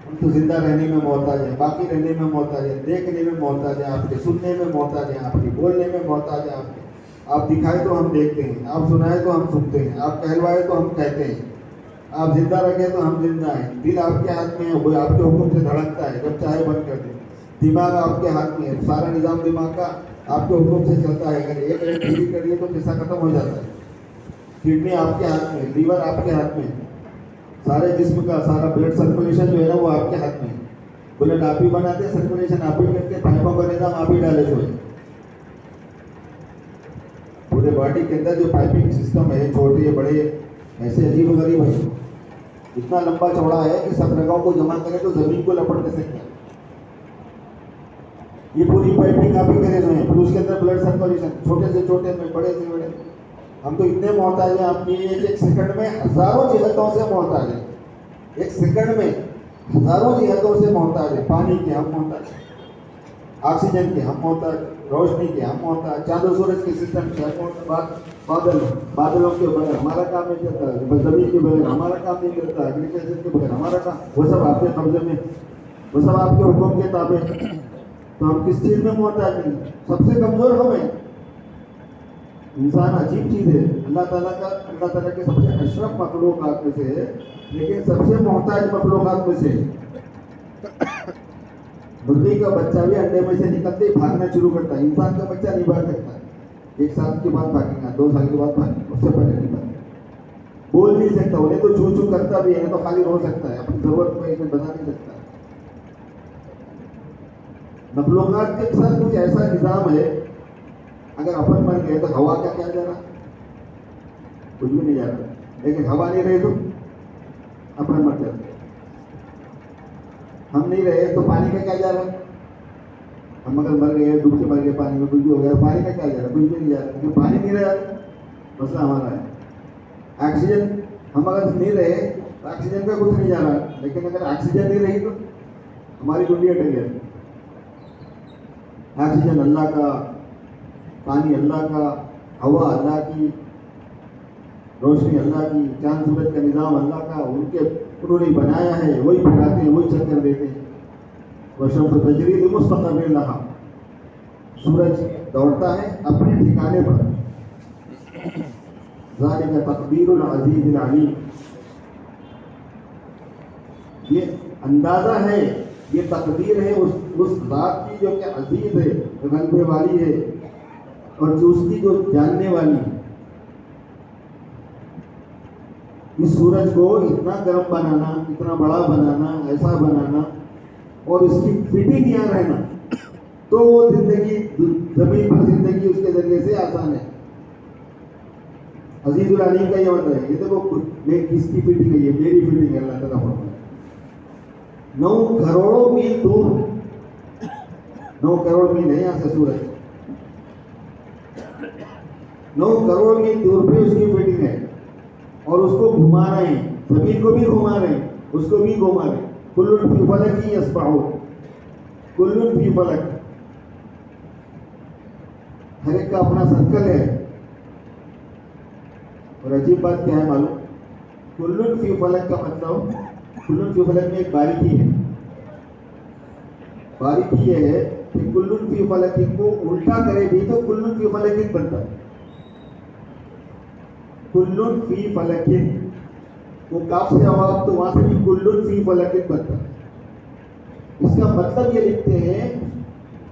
ہم تو زندہ رہنے میں محتاج ہیں، باقی رہنے میں محتاج ہیں، دیکھنے میں محتاج ہیں، آپ کے سننے میں محتاج ہیں، آپ کے بولنے میں محتاج ہیں، آپ دکھائے تو ہم دیکھتے ہیں، آپ سنائے تو ہم سنتے ہیں، آپ کہلوائے تو ہم کہتے ہیں، آپ زندہ رکھے تو ہم زندہ ہیں، دل آپ کے ہاتھ میں ہے، وہ آپ کے حکم سے دھڑکتا ہے، جب چاہے بند کر دیں۔ دماغ آپ کے ہاتھ میں ہے، سارا نظام دماغ کا آپ کے حکم سے چلتا ہے. اگر ایک ڈھیلی کریے تو قصہ ختم ہو جاتا ہے. کڈنی آپ کے ہاتھ میں، لیور آپ کے ہاتھ میں، سارے جسم کا سارا بلڈ سرکولیشن جو ہے نا وہ آپ کے ہاتھ میں. بلڈ آپ ہی بناتے ہیں، سرکولیشن آپ ہی کرتے ہیں، پائپوں کا نظام آپ ہی ڈالے ہوئے. پورے باڈی کے اندر جو پائپنگ سسٹم ہے، چھوٹے بڑے ایسے عجیب و غریب ہے، اتنا لمبا چوڑا ہے کہ سب رگوں کو جمع کرے تو زمین کو لپٹ کے سکتے ہیں. یہ پوری پائپنگ آپ ہی کرے ہوئے ہیں. پھر اس کے اندر بلڈ سرکولیشن چھوٹے سے چھوٹے میں، بڑے سے بڑے. ہم تو اتنے محتاج ہیں آپ کی ایک سیکنڈ میں ہزاروں جہتوں سے محتاج ہیں. ایک سیکنڈ میں ہزاروں جہتوں سے محتاج ہے. پانی کے ہم محتاج، آکسیجن کے ہم محتاج، روشنی کے ہم محتاج، چاند و سورج کے سسٹم کے ہم محتاج، بادلوں کے بغیر ہمارا کام نہیں چلتا، زمین کے بغیر ہمارا کام نہیں چلتا، ایگریکلچر کے بغیر ہمارا کام، وہ سب آپ کے قبضے میں، وہ سب آپ کے حکم کے تابع. تو ہم کس چیز میں محتاج نہیں؟ سب سے کمزور ہم ہیں. انسان عجیب چیز ہے، اللہ تعالیٰ کے سب سے اشرف مخلوقات میں سے ہے، لیکن سب سے محتاج مخلوقات میں سے. مرغی کا بچہ بھی انڈے میں سے نکلتے ہی بھاگنا شروع کرتا ہے. انسان کا بچہ نہیں بھاگ سکتا. 1 سال کے بعد بھاگے گا، 2 سال کے بعد بھاگے گا، اس سے پہلے نہیں بھاگے گا. بول نہیں سکتا، انہیں تو چو چو کرتا بھی ہے، تو خالی رو سکتا ہے، اپنی ضرورت کو اسے بتا نہیں سکتا. مخلوقات کے ساتھ کچھ ایسا نظام ہے، اگر اپن مر گئے تو ہوا کا کیا جا رہا؟ کچھ بھی نہیں جا رہا. لیکن ہوا نہیں رہے تو اپن مر جاتے. ہم نہیں رہے تو پانی کا کیا جا رہا؟ ہم اگر مر گئے، ڈوب کے مر گئے پانی میں، کچھ بھی ہو گیا، پانی کا کیا جا رہا؟ کچھ بھی نہیں جا رہا. کیونکہ پانی نہیں رہا مسئلہ ہمارا ہے. آکسیجن ہم اگر نہیں رہے تو آکسیجن کا کچھ نہیں جا رہا. لیکن اگر آکسیجن نہیں رہی تو ہماری دنیا ڈر گئی. آکسیجن اللہ کا، پانی اللہ کا، ہوا اللہ کی، روشنی اللہ کی، چاند سورج کا نظام اللہ کا. انہوں نے بنایا ہے، وہی پھراتے ہیں، وہی چکر دیتے ہیں. وَالشَّمْسُ تَجْرِي لِمُسْتَقَرٍّ لَهَا. سورج دوڑتا ہے اپنے ٹھکانے پر. ذَلِكَ تَقْدِيرُ الْعَزِيزِ الْعَلِيمِ. یہ اندازہ ہے، یہ تقدیر ہے اس ذات کی جو کہ عزیز ہے، غلبے والی ہے، اور جو اس کی جو جاننے والی ہے. اس سورج کو اتنا گرم بنانا، اتنا بڑا بنانا، ایسا بنانا، اور اس کی فٹنگ یہاں رہنا، تو وہ زندگی، زمین پر زندگی اس کے ذریعے سے آسان ہے. عزیز العلیم کا یہ مطلب ہے. یہ دیکھو میں کس کی فٹنگ ہے؟ یہ میری فٹنگ ہے. اللہ تعالیٰ فرماتا ہے 9 کروڑوں میل دور، 9 کروڑ میل ہے یہاں سے سورج، 9 کروڑ میل دور پہ اس کی فٹنگ ہے. اور اس کو گھما رہے ہیں، زمین کو بھی گھما رہے ہیں، اس کو بھی گھما رہے ہیں. کل فی فلک یسبحون، کل فی فلک، ہر ایک کا اپنا سرکل ہے. اور عجیب بات کیا ہے معلوم؟ کل فی فلک کا مطلب، کل فی فلک میں ایک باریکی ہے. باریکی یہ ہے کہ کل فی فلک کو الٹا کرے بھی تو کل فی فلک بنتا ہے. کل فی فلکن، وہ کاف سے آواز تو وہاں سے بھی کل فی فلکن بنتا. اس کا مطلب یہ لکھتے ہیں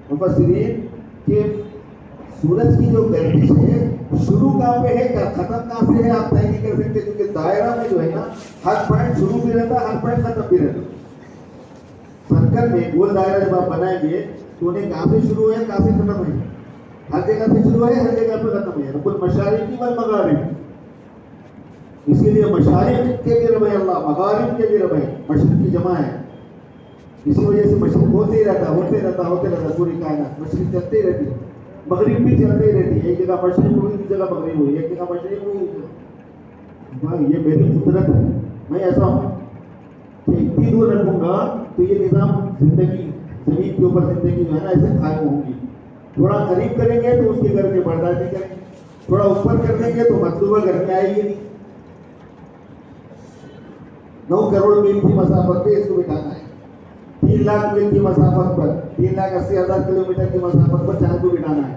مفسرین کہ سورج کی جو گردش ہے شروع کہاں پہ ہے، ختم کہاں سے ہے، آپ طے نہیں کر سکتے. کیونکہ دائرہ میں جو ہے نا، ہر پوائنٹ شروع بھی رہتا ہے، ہر پوائنٹ ختم بھی رہتا ہے. سرکل میں گول دائرہ جب آپ بنائیں گے تو انہیں کہاں سے شروع ہے، کہاں سے ختم ہے، ہر جگہ سے شروع ہے، ہر جگہ پہ ختم ہے. رب المشارق والمغارب، اسی لیے مشارق کے بھی رب ہے اللہ، مغارب کے بھی رب ہے. مشرق کی جمع ہے، اسی وجہ سے مشرق ہوتے ہی رہتا، ہوتے رہتا پوری کائنات. مشرق چلتے ہی رہتی ہے، مغرب بھی چلتے ہی رہتی ہے. ایک جگہ مشرق ہوئی، دوسری جگہ مغرب ہوئی، ایک جگہ مشرق ہوئی. یہ میری قدرت ہے، میں ایسا ہوں کہ اتنی دور رکھوں گا تو یہ نظام زندگی، زمین کے اوپر زندگی جو ہے نا ایسے قائم ہوں گی. تھوڑا قریب کریں گے تو اس کے گھر میں برداشت نہیں کریں گے، تھوڑا اوپر کر دیں گے تو مطلوبہ گھر میں آئے گی نہیں. 9 کروڑ میل کی مسافت پہ اس کو بٹھانا ہے. 3 لاکھ میل کی مسافت پر، 3,80,000 کلومیٹر کی مسافت پر چاند کو بٹھانا ہے.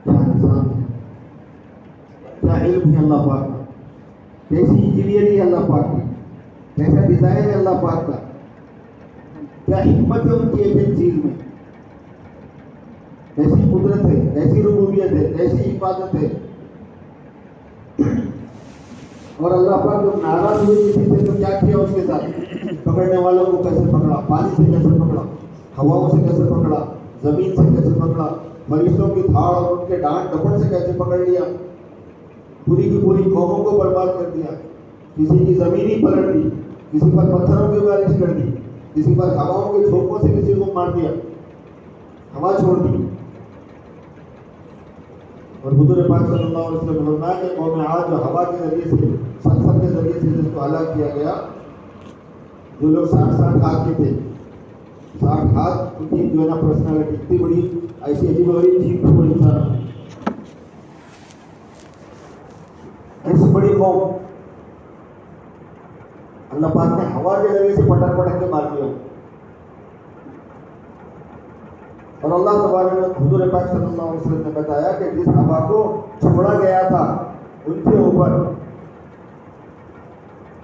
کیا نظام ہے، کیا علم ہے اللہ پاک کا، کیسی انجینئرنگ ہے اللہ پاک کی، کیسا ڈیزائن ہے اللہ پاک کا. کیا حکمت ہے ان کی ایک ایک چیز میں، کیسی قدرت ہے، کیسی ربوبیت ہے، کیسی حفاظت ہے. اور اللہ پاک جب ناراض ہوئے کسی سے تو کیا کیا اس کے ساتھ؟ پکڑنے والوں کو کیسے پکڑا، پانی سے کیسے پکڑا، ہواؤں سے کیسے پکڑا، زمین سے کیسے پکڑا، فرشتوں کی دھاڑ اور ان کے ڈانٹ ڈپٹ سے کیسے پکڑ لیا، پوری کی پوری قوموں کو برباد کر دیا. کسی کی زمین ہی پلٹ دی، کسی پر پتھروں کی بارش کر دی، کسی پر ہواؤں کے جھونکوں سے کسی کو مار دیا، ہوا چھوڑ دی. اور حضور پاک صلی اللہ علیہ وسلم نے فرمایا کہ قوم عاد جو ہوا کے ذریعے سے، سلسلہ کے ذریعے سے جس کو ہلاک کیا گیا، جو لوگ 60 ہاتھ کے تھے، 60 ہاتھ ان کی جو ہے نا پرسنالٹی اتنی بڑی، ایسی عجیب و غریب چیز تھی وہ انسان، ایسی بڑی قوم اللہ پاک نے ہوا کے ذریعے سے پٹک پٹک کے مار دیا. اور اللہ تبارک حضور پاک صلی اللہ علیہ وسلم نے بتایا کہ جس ہوا کو چھوڑا گیا تھا ان کے اوپر،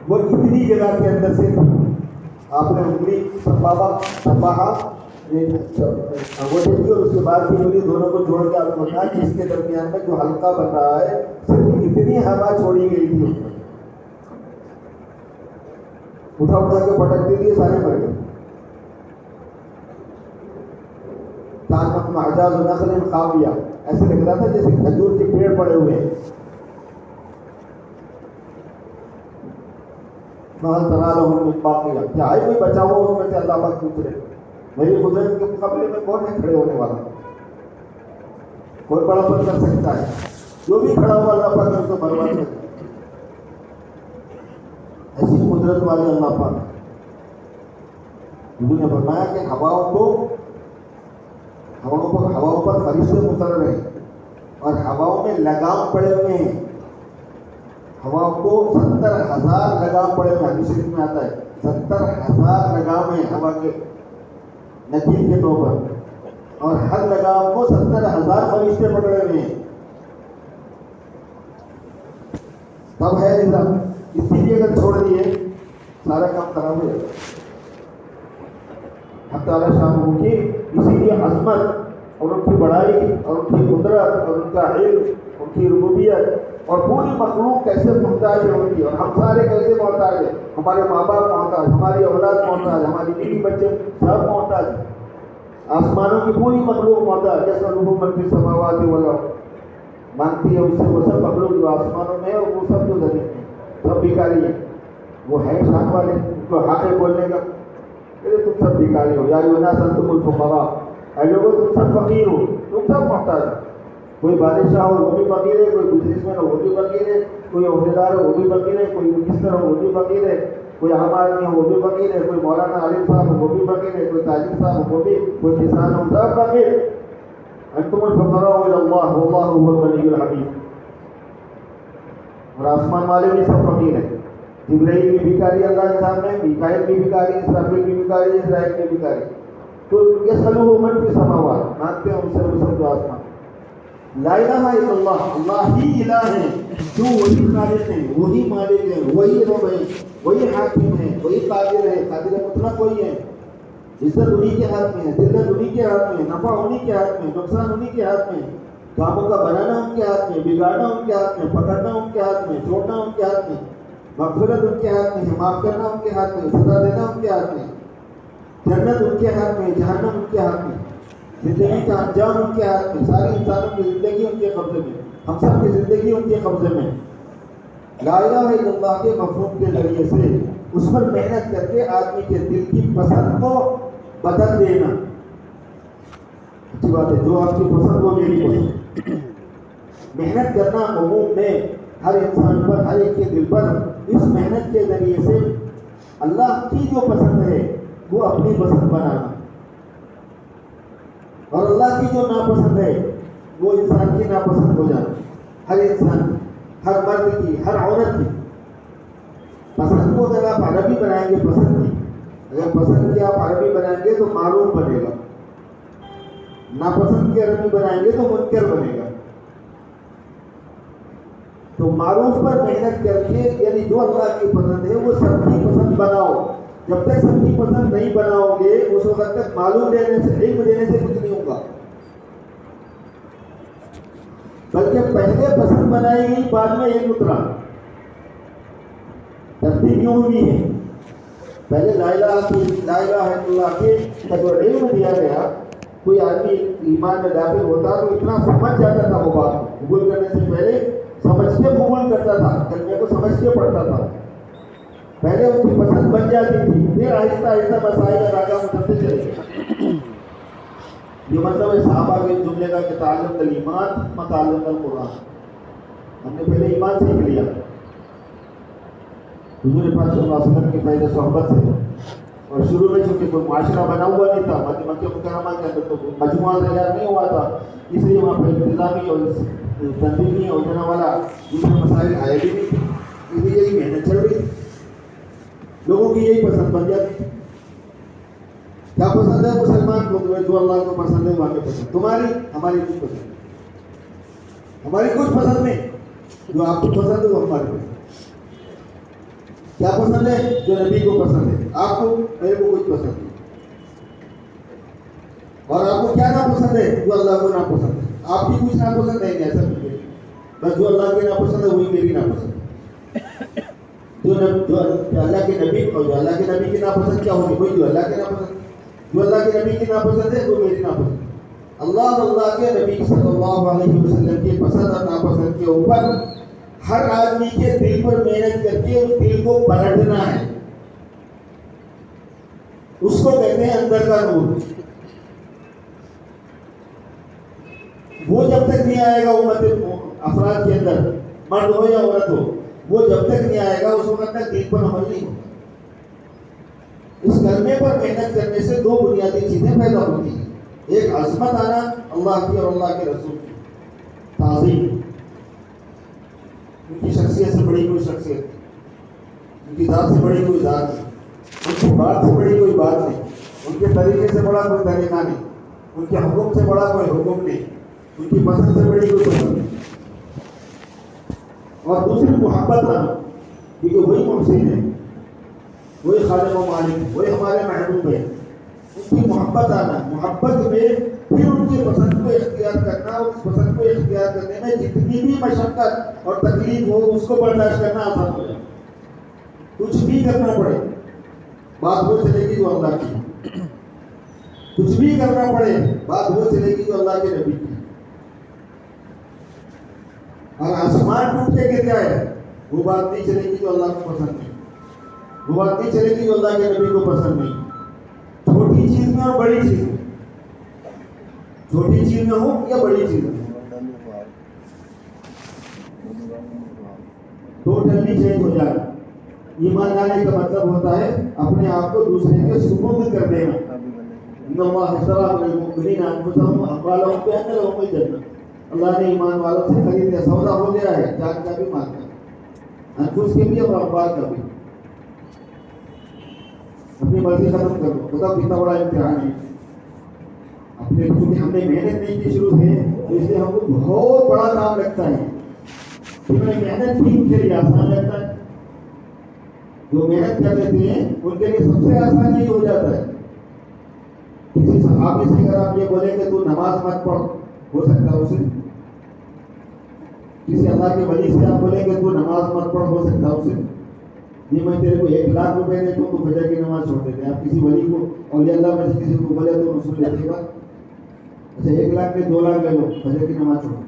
وہ اتنی جگہ کے اندر سے تھی. آپ نے انگلی سبابہ وہ دیکھی اور اس کے بعد کی انگلی دونوں کو جوڑ کے آپ کو بتایا کہ اس کے درمیان میں جو حلقہ بن رہا ہے صرف اتنی ہوا چھوڑی گئی تھی، اٹھا اٹھا کے پٹک دیے، سارے مر گئے. کانت معجاز نخل خاویہ، ایسے لگ رہا تھا جیسے کھجور کے پیڑ پڑے ہوئے ہیں. مہل ترا لهم من باقیہ، کیا ہے کوئی بچا ہوا اس میں سے؟ اللہ پاک پوچھ رہے میری قدرت کے مقابلے میں کون ہے کھڑے ہونے والا؟ کوئی بڑا پن کر سکتا ہے؟ جو بھی کھڑا ہوا اللہ پاک اس کو برباد کر دیا. ایسی قدرت والے اللہ پاک. حضور نے فرمایا کہ ہواؤں پر فرشتے مقرر ہیں اور ہواؤں میں لگام پڑے ہوئے ہیں. ہواؤں کو 70,000 لگام پڑے ہوئے ہیں. حدیث شریف میں آتا ہے 70,000 لگام ہیں ہوا کے نکیل کے طور پر، اور ہر لگام کو 70,000 فرشتے پکڑے ہوئے ہیں. تب ہے نظام، اسی لیے اگر چھوڑ دیے سارا کام خراب ہو جائے گا. حق تعالیٰ شان کی اسی لیے عظمت اور ان کی بڑائی اور ان کی قدرت اور ان کا علم، ان کی ربوبیت اور پوری مخلوق کیسے محتاج ہے ان کی، اور ہم سارے کیسے محتاج ہیں. ہمارے ماں باپ محتاج، ہماری اولاد محتاج، ہماری بیوی بچے سب محتاج، آسمانوں کی پوری مخلوق محتاج. جیسا لوگوں من کی سماوات والارض، مانگتی ہے اس سے وہ سب مخلوق جو آسمانوں میں ہے اور وہ سب جو زمین میں، سب بھکاری ہیں. وہ ہے شان والے، ان کو حق ہے بولنے کا. تم سب بھکاری ہو، یا الناس انتم الفقراء، اے لوگوں تم سب فقیر ہو، تم سب محتاج. کوئی بادشاہ ہو وہ بھی فقیر ہے، کوئی بزنس مین ہو وہ بھی فقیر ہے، کوئی عہدیدار ہو وہ بھی فقیر ہے، کوئی منسٹر ہو وہ بھی فقیر ہے، کوئی عام آدمی ہو وہ بھی فقیر ہے، کوئی مولانا عالم صاحب ہو وہ بھی فقیر ہے، کوئی تاجر صاحب ہو وہ بھی، کوئی کسان ہو، سب فقیر. انتم الفقراء الی اللہ واللہ هو الغنی الحمید. اور آسمان والے بھی سب فقیر ہیں. جبرائیل بھی بھکاری اللہ کے سامنے، میکائیل بھی بھکاری، اسرافیل بھی بھکاری، اسرائیل بھی بھکاری. تو یسألہ من فی السماوات، مانگتے ہیں ان سے وہ سب جو آسمان. لا الہ الا اللہ، اللہ ہی الہ ہے، جو وہی خالق ہیں، وہی مالک ہیں، وہی رب ہیں، وہی حاکم ہیں، وہی قادر ہے. قادر مطلق وہی ہے. عزت انہی کے ہاتھ میں ہے، ذلت انہی کے ہاتھ میں ہے، نفع انہی کے ہاتھ میں، نقصان انہی کے ہاتھ میں. کاموں کا بنانا ان کے ہاتھ میں، بگاڑنا ان کے ہاتھ میں، پکڑنا ان کے ہاتھ میں، چھوڑنا ان کے ہاتھ میں، مغفرت ان کے ہاتھ میں ہے، معاف کرنا ان کے ہاتھ میں، سزا دینا ان کے ہاتھ میں، جنت ان کے ہاتھ میں، جہنم ان کے ہاتھ میں، زندگی کا انجام ان کے ہاتھ میں. ساری انسانوں کی زندگی ان کے قبضے میں، ہم سب کی زندگی ان کے قبضے میں. لا الہ الا اللہ کے مفہوم کے ذریعے سے اس پر محنت کر کے آدمی کے دل کی پسند کو بدل دینا اچھی بات ہے. جو آپ کی پسند وہ میری پسند. محنت کرنا عموم میں ہر انسان پر، ہر ایک کے دل پر، اس محنت کے ذریعے سے اللہ کی جو پسند ہے وہ اپنی پسند بنانا، اور اللہ کی جو ناپسند ہے وہ انسان کی ناپسند ہو جانا. ہر انسان، ہر مرد کی، ہر عورت کی پسند کو اگر آپ عربی بنائیں گے، پسند کی اگر پسند کی آپ عربی بنائیں گے تو معروف بنے گا، ناپسند کی عربی بنائیں گے تو منکر بنے گا. تو معروف پر محنت کر کے، یعنی جو اللہ کی پسند ہے وہ سب کی پسند بناؤ. جب تک سب کی پسند نہیں بناؤ گے اس وقت تک معلوم دینے سے علم دینے سے کچھ نہیں ہوگا، بلکہ پہلے پسند بنائی گئی بعد میں علم اترا. ترتیب یوں ہوئی ہے، پہلے لا الہ الا اللہ کے جو علم دیا گیا، کوئی آدمی ایمان میں داخل ہوتا تو اتنا سمجھ جاتا تھا، وہ بات قبول کرنے سے پہلے سمجھ کے قبول کرتا تھا، کلمے کو سمجھ کے پڑھتا تھا، پہلے اس کی پسند بن جاتی تھی، پھر آہستہ آہستہ مسائل اور آگاہ اترتے چلے گئے. یہ مطلب ہے صحابہ کے جملے کا کہ تعلم الایمان ثم تعلم القرآن. ہم نے پہلے ایمان سیکھ لیا حضور پاک صلی اللہ علیہ وسلم کی پہلے صحبت سے، اور شروع میں چونکہ کوئی معاشرہ بنا ہوا نہیں تھا، مکہ مکرمہ کے اندر تو مجموعہ تیار نہیں ہوا تھا، اس لیے وہاں پہ انتظامی اور تنظیمی اور جنا والا دوسرے مسائل آئے بھی نہیں تھے، اس لیے یہی محنت چل رہی تھی، لوگوں کی یہی پسند بن جاتی تھی. کیا پسند ہے مسلمان کو؟ جو اللہ کو پسند ہے وہ ہمیں پسند، تمہاری ہماری کچھ پسند، ہماری کچھ پسند نہیں، جو آپ کو پسند ہے وہ ہمارے پسند. کیا پسند ہے؟ جو نبی کو پسند ہے. آپ کو میرے کو کچھ پسند نہیں. اور آپ کو کیا ناپسند ہے؟ جو اللہ کو ناپسند ہے. آپ کی کچھ ناپسند نہیں، ایسا نہیں، بس جو اللہ کے ناپسند ہے وہی میری ناپسند ہے. جو اللہ کے نبی اور جو اللہ کے نبی کی ناپسند کیا ہوگی؟ وہی جو اللہ کے ناپسند، جو اللہ کے نبی کی ناپسند ہے وہ میری ناپسند. اللہ کے نبی صلی اللہ علیہ وسلم کے پسند اور ناپسند کے اوپر ہر آدمی کے دل پر محنت کر کے اس دل کو پلٹنا ہے. اس کو کہتے ہیں اندر کا نور. وہ جب تک نہیں آئے گا امت افراد کے اندر، مرد ہو یا عورت ہو، وہ جب تک نہیں آئے گا اس وقت تک دین پر عمل نہیں ہوگا. اس کلمے پر محنت کرنے سے دو بنیادی چیزیں پیدا ہوتی ہیں. ایک عظمت آنا اللہ کی اور اللہ کے رسول کی تعظیم، ان کی شخصیت سے بڑی کوئی شخصیت نہیں، ان کی ذات سے بڑی کوئی ذات نہیں، ان کی بات سے بڑی کوئی بات نہیں، ان کے طریقے سے بڑا کوئی طریقہ نہیں، ان کے حکم سے بڑا کوئی حکم نہیں، ان کی پسند سے بڑی کوئی پسند نہیں. اور دوسری محبت آنا، کیونکہ وہی محسن ہے، وہی خالق و مالک، وہی ہمارے محبوب ہے. ان کی محبت آنا، محبت میں پھر ان کی پسند کو اختیار کرنا، اور اس پسند کو اختیار کرنے میں جتنی بھی مشقت اور تکلیف ہو اس کو برداشت کرنا آسان ہو جائے. کچھ بھی کرنا پڑے بات وہ چلے گی جو اللہ کی، کچھ بھی کرنا پڑے بات وہ چلے گی جو اللہ کے نبی کی. اور آسمان ٹوٹ کے گر جائے وہ بات نہیں چلے گی جو اللہ کو پسند نہیں، وہ بات نہیں چلے گی جو اللہ کے نبی کو پسند نہیں. چھوٹی چیز میں اور بڑی چیز میں، چھوٹی چیز میں ہو یا بڑی چیز میں، ٹوٹلی چینج ہو جانا. ایمان لانے کا مطلب ہوتا ہے اپنے آپ کو دوسرے کے سپرد کر دینا. ان اللہ اشتری من المؤمنین انفسهم واموالهم بان لهم الجنہ. اللہ نے ایمان والوں سے خرید لیا، سودا ہو گیا ہے، جان کا بھی مال کا، انفس کے بھی اور اموال کا بھی. اپنی مرضی ختم کر دو. خدا کتنا بڑا امتحان ہے. اپنے چونکہ ہم نے محنت نہیں کی شروع سے، تو اس لیے ہم کو بہت بڑا کام لگتا ہے. محنت بھی ان کے لیے آسان لگتا ہے. جو محنت کر لیتے ہیں ان کے لیے سب سے آسان یہی ہو جاتا ہے. کسی صحابی سے اگر آپ یہ بولیں کہ تو نماز مت پڑھ، ہو سکتا ہے اسے. کسی اللہ کے ولی سے آپ بولیں کہ تو نماز مت پڑھ، ہو سکتا ہے اسے. یہ میں تیرے کو 1,00,000 روپے دیتا ہوں تو فجر کی نماز چھوڑ دیتے ہیں. آپ کسی ولی کو اولیاء اللہ میں سے کسی کو بولے تو سن لیتے گا. اچھا 1,00,000 میں 2,00,000 لے لو، فجر کی نماز چھوڑو.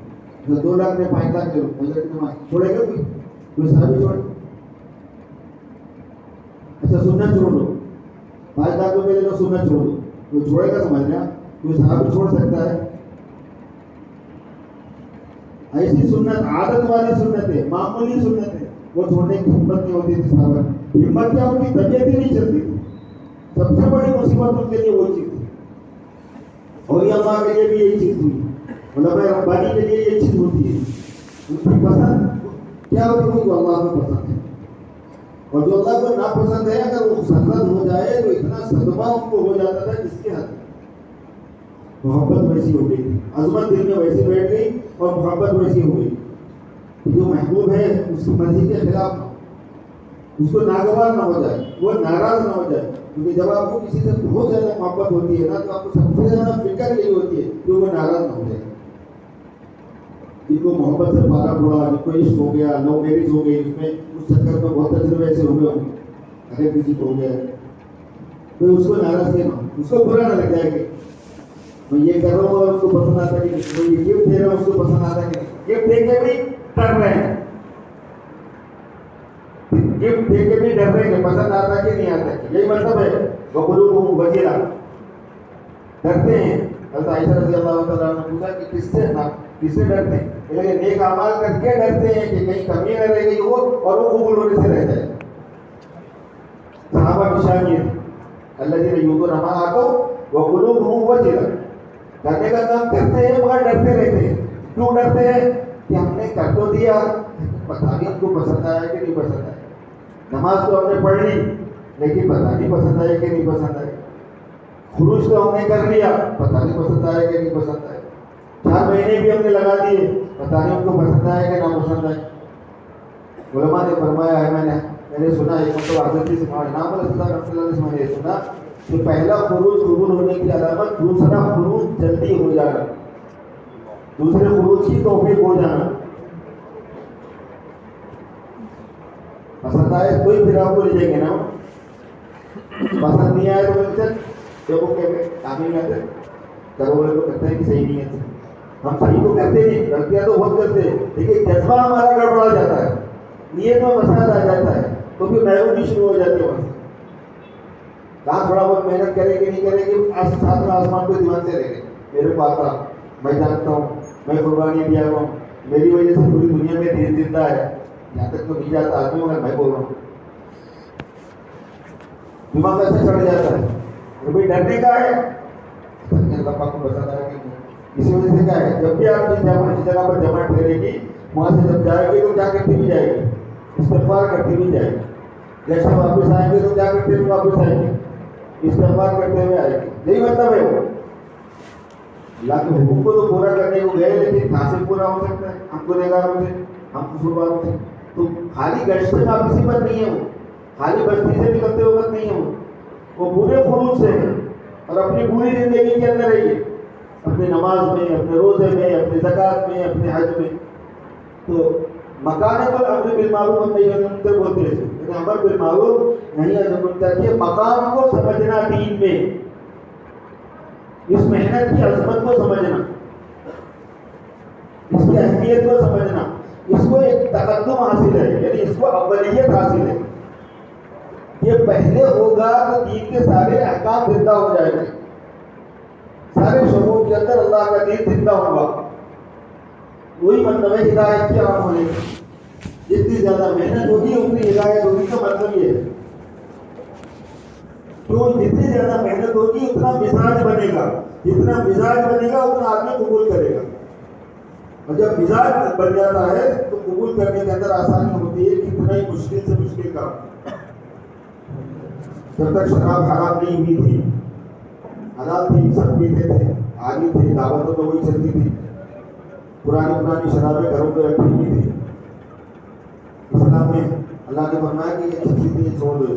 اچھا 2,00,000 میں 5,00,000 لے لو، فجر کی نماز چھوڑے گا کوئی صحابی چھوڑے؟ اچھا سنت چھوڑ دو، 5,00,000 روپے لے لو، سنت چھوڑ دو، کوئی چھوڑے گا؟ سمجھ رہے ہیں کوئی صحابی چھوڑ سکتا ہے؟ ایسی سنت عادت والی سنت ہے، معمولی سنت ہے، وہ چھوڑنے کی ہمت نہیں ہوتی تھی صحابہ. ہمت کیا ہوتی؟ طبیعت ہی نہیں چلتی تھی. سب سے بڑی مصیبت ان کے لیے وہ چیز تھی. اور یہ اللہ کے لیے بھی یہی چیز ہوئی، علماء ربانی کے لیے یہ چیز ہوتی ہے. ان کی پسند کیا ہوتی ہے؟ جو اللہ کو پسند ہے. اور جو اللہ کو ناپسند ہے اگر وہ سرزد ہو جائے تو اتنا صدمہ ان کو ہو جاتا تھا جس کے حد. محبت ویسی ہو گئی، عظمت دل میں ویسی بیٹھ گئی اور محبت ویسی ہو گئی. جو محبوب ہے اس کی مرضی کے خلاف اس کو ناگوار نہ ہو جائے، وہ ناراض نہ ہو جائے. کیونکہ جب آپ کو کسی سے بہت زیادہ محبت ہوتی ہے نا تو آپ کو سب سے زیادہ فکر یہی ہوتی ہے کہ وہ ناراض نہ ہو جائے. جن کو محبت سے فارغ ہوا، جن کو عشق ہو گیا، لو میرج ہو گئی، اس میں اس چکر میں بہت تجربے ایسے ہو گئے ہوں گے. اگر کسی کو ہو گیا تو اس کو ناراض کیا نہ، اس کو برا نہ لگ جائے کہ میں یہ کر رہا ہوں اور اس کو پسند آتا کہ نہیں، میں یہ گفٹ دے رہا ہوں اس کو پسند آتا کہ نہیں. گفٹ دے کے بھی ڈر رہے ہیں، گفٹ دے کے بھی ڈر رہے ہیں کہ پسند آتا کہ نہیں آتا. یہی مطلب ہے وقلوبہم وجلہ، ڈرتے ہیں. حضرت عائشہ رضی اللہ تعالیٰ نے پوچھا کہ کس سے ڈرتے ہیں؟ لیکن نیک اعمال کر کے ڈرتے ہیں کہ کہیں کمی نہ رہ گئی ہو اور وہ قبول ہونے سے رہ جائے. صحابہ کی شان یہ الذین یؤتون ما آتوا وقلوبہم وجلہ، کرنے کا کام کرتے ہیں مگر ڈرتے رہتے ہیں. کیوں ڈرتے ہیں؟ کہ ہم نے کر تو دیا، پتہ نہیں ہم کو پسند آیا کہ نہیں پسند آیا. نماز تو ہم نے پڑھ لی لیکن پتہ نہیں پسند آیا کہ نہیں پسند آیا. خروج تو ہم نے کر لیا، پتہ نہیں پسند آیا کہ نہیں پسند آیا. 4 مہینے بھی ہم نے لگا دیے، پتہ نہیں ہم کو پسند آیا کہ نہ پسند آیا. علماء نے فرمایا ہے، میں نے سنا ایک مطلب حضرت سے نام رحمۃ اللہ سے میں نے سنا کہ پہلا خروج قبول ہونے کی علامت دوسرا خروج جلدی ہو جانا، دوسرے خروج کی توفیق ہو جانا. پسند آئے تو ہی پھر آپ کو لے جائیں گے نا. پسند نہیں آئے تو چل دیکھو کہ کام نہیں آتے کرو بولے تو کرتے ہیں کہ صحیح نہیں ہے. ہم صحیح تو کرتے نہیں، غلطیاں تو بہت کرتے ہیں، لیکن جذبہ ہمارا گڑبڑا جاتا ہے، نیت میں فساد آ جاتا ہے تو پھر محرومی شروع ہو جاتی ہے. وہاں سے کہاں تھوڑا بہت محنت کرے کہ نہیں کرے کہ ساتھ میں آسمان کو دیوان سے رہے گا. میرے کو آتا، میں جانتا ہوں، میں قربانی دیا ہوا ہوں، میری وجہ سے پوری دنیا میں دین زندہ ہے. یہاں تک تو نہیں جاتا آدمی مگر میں بول رہا ہوں. دماغ ایسے چڑھ جاتا ہے کہ بھائی ڈرنے کا ہے، اللہ پاک کو پسند آئے گا. اسی وجہ سے کیا ہے، جب بھی آپ جس جگہ پر جمع ٹھہرے گی وہاں سے جب جائے گی تو کیا کرتی بھی جائے گی، استغفار کرتی بھی جائے گی. جیسے واپس آئیں گے تو کیا کرتے ہوئے واپس آئیں گے، استغفار کرتے ہوئے آئے گی. یہی مطلب ہے. وہ اللہ کے حکم کو تو پورا کرنے کو گئے لیکن کہاں سے پورا ہو سکتا ہے؟ ہم گنہگاروں سے، ہم قصورواروں سے. تو خالی گشت واپسی پر نہیں ہے، وہ خالی بستی سے نکلتے وقت نہیں ہے، وہ پورے خروج سے ہے. اور اپنی پوری زندگی کے اندر رہیے، اپنے نماز میں، اپنے روزے میں، اپنے زکوٰۃ میں، اپنے حج میں. تو مکانۃ الامر بالمعروف والنہی عن المنکر بولتے ہیں، یعنی امر بالمعروف نہی عن المنکر کے مقام کو سمجھنا دین میں، اس محنت کی عظمت کو سمجھنا، اس کی اہمیت کو سمجھنا، اس کو ایک تقدم حاصل ہے، یعنی اس کو اولیت حاصل ہے. یہ پہلے ہوگا تو دین کے سارے احکام زندہ ہو جائیں گے، سارے شعبوں کے اندر اللہ کا دین زندہ ہوگا. وہی مطلب ہے ہدایت کے عام ہونے کا. جتنی زیادہ محنت ہوگی اتنی ہدایت ہوگی کا مطلب یہ ہے. کیوں؟ جتنی زیادہ محنت ہوگی اتنا مزاج بنے گا، جتنا مزاج بنے گا اتنا آدمی قبول کرے گا. اور جب مزاج بن جاتا ہے تو قبول کرنے کے اندر آسانی ہوتی ہے. کتنا ہی مشکل سے مشکل کام. جب تک شراب حرام نہیں ہوئی تھی، حلال تھی، سب پیتے تھے، آگے تھے، دعوتوں میں وہی چلتی تھی، پرانی شرابیں گھروں پہ رکھی ہوئی تھی. اسلام میں اللہ نے فرمایا کہ یہ سب چیزیں چھوڑ دو.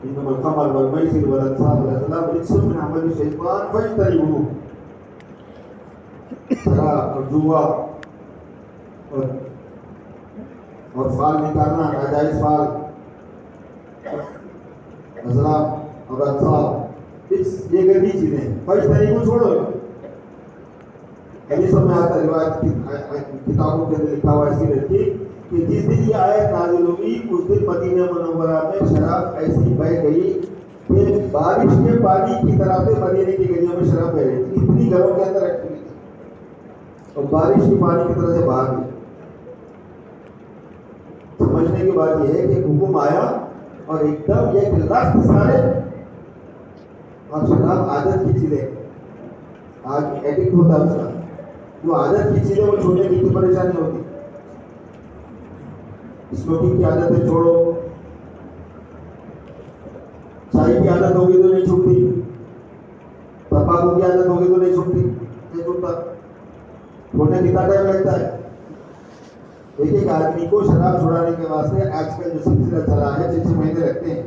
انما الخمر والمیسر والانصاب والازلام رجس من عمل الشیطان فاجتنبوہ. شراب اور جوا اور فال نکالنا، ناجائز فال، ازلام اور انصاب، یہ گندی چیزیں ہیں. فاجتنبوہ چھوڑو. حدیث میں آتا ہے، روایت کتابوں کے اندر لکھا ہوا اسی رہتی کہ جس دن یہ آیت نازل ہوئی اس دن مدینہ منورہ میں شراب ایسی بہہ گئی کہ بارش کے پانی کی طرح سے مدینے کی گلیوں میں شراب بہہ رہی تھی. اتنی گھروں کے اندر رکھی ہوئی تھی اور بارش کے پانی کی طرح سے باہر گئی. سمجھنے کی بات یہ ہے کہ حکم آیا اور ایک دم ایک لخت سارے، اور شراب عادت کی چیزیں، آج ایڈکٹ ہوتا ہے اس کا، جو عادت کی چیزیں وہ چھوڑنے کی کوئی پریشانی ہوتی. اسموکنگ کی عادتیں چھوڑو، چائے کی عادت ہوگی تو نہیں چھوٹتی، تمباکو کی عادت ہوگی تو نہیں چھوٹتی، نہیں چھوٹتا، چھوڑنے کتنا ٹائم لگتا ہے. ایک ایک آدمی کو شراب چھڑانے کے واسطے آج کل جو سلسلہ چلا ہے 6 مہینے رکھتے ہیں.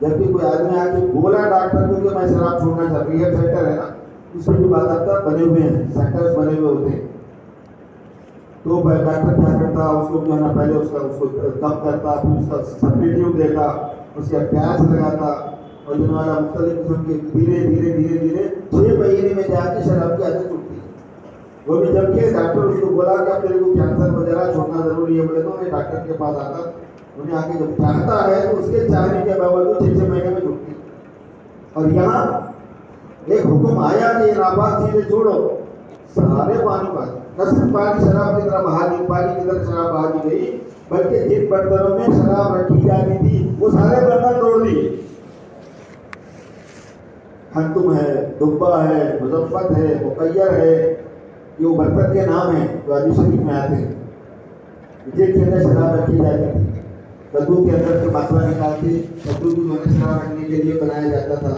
جبکہ کوئی آدمی آ کے بولا ڈاکٹر کو کہ میں شراب چھوڑنا چاہتا ہوں، یہ سینٹر ہے نا، اس میں بھی باضابطہ بنے ہوئے ہیں، سینٹرز بنے ہوئے ہوتے ہیں. تو ڈاکٹر کیا کرتا، اس کو جو ہے نا پہلے اس کو کم کرتا، پھر اس کا سبسٹیٹیوٹ دیتا، اس کا پیاز لگاتا، اور جو والا مختلف قسم کے دھیرے دھیرے دھیرے دھیرے 6 مہینے میں جا کے شراب کی عادت چھوٹتی ہے. وہ بھی جب کہ ڈاکٹر اس کو بولا کہ اب تیرے کو کینسر وغیرہ چھوڑنا ضروری ہے، بولے تو میں ڈاکٹر کے پاس آتا، انہیں آ کے جب چاہتا ہے تو اس کے چاہنے کے باوجود 6 مہینے میں چھوٹتی. اور یہاں ایک حکم آیا کہ یہ ناپاک چیزیں چھوڑو، سارے پانی پاس، نہ صرف پانی شراب کی طرح بہا دی، پانی کی طرح شراب بہا دی گئی، بلکہ جن برتنوں میں شراب رکھی جاتی تھی وہ سارے برتن توڑ دیے. حنتم ہے، دبا ہے، مزفت ہے، مقیر ہے، یہ وہ برتن کے نام ہیں جو حدیث شریف میں آتے ہیں جن کے اندر شراب رکھی جاتی تھی. کدو کے اندر سے باقلا نکالتے، کدو کو جو ہے شراب رکھنے کے لیے بنایا جاتا تھا.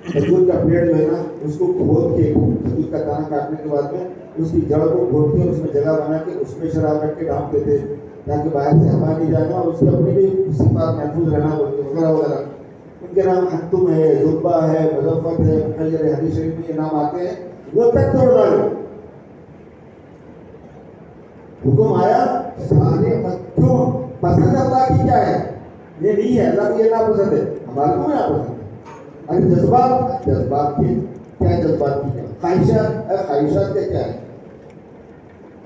کھجور کا پیڑ جو ہے نا اس کو کھود کے، کھجور کا دانہ کاٹنے کے بعد میں اس کی جڑ کو کھود کے اس میں جگہ بنا کے اس میں شراب رکھ کے ڈھانپتے تھے تاکہ باہر سے ہوا نہیں جانا اور اس کے اپنی بھی صفات محفوظ رہنا وغیرہ وغیرہ. ان کے نام حنتم ہے، دبا ہے، مزفت ہے، مقیر ہے، حدیث شریف میں یہ نام آتے ہیں. وہ تک توڑ ڈالو. حکم آیا سارے کیوں؟ پسند اللہ کی کیا ہے؟ یہ نہیں ہے، اللہ کو یہ ناپسند ہے، ہمارے کو ناپسند ہے. اگر جذبات کے کیا، جذبات کی کیا، خواہشات کے کیا ہے؟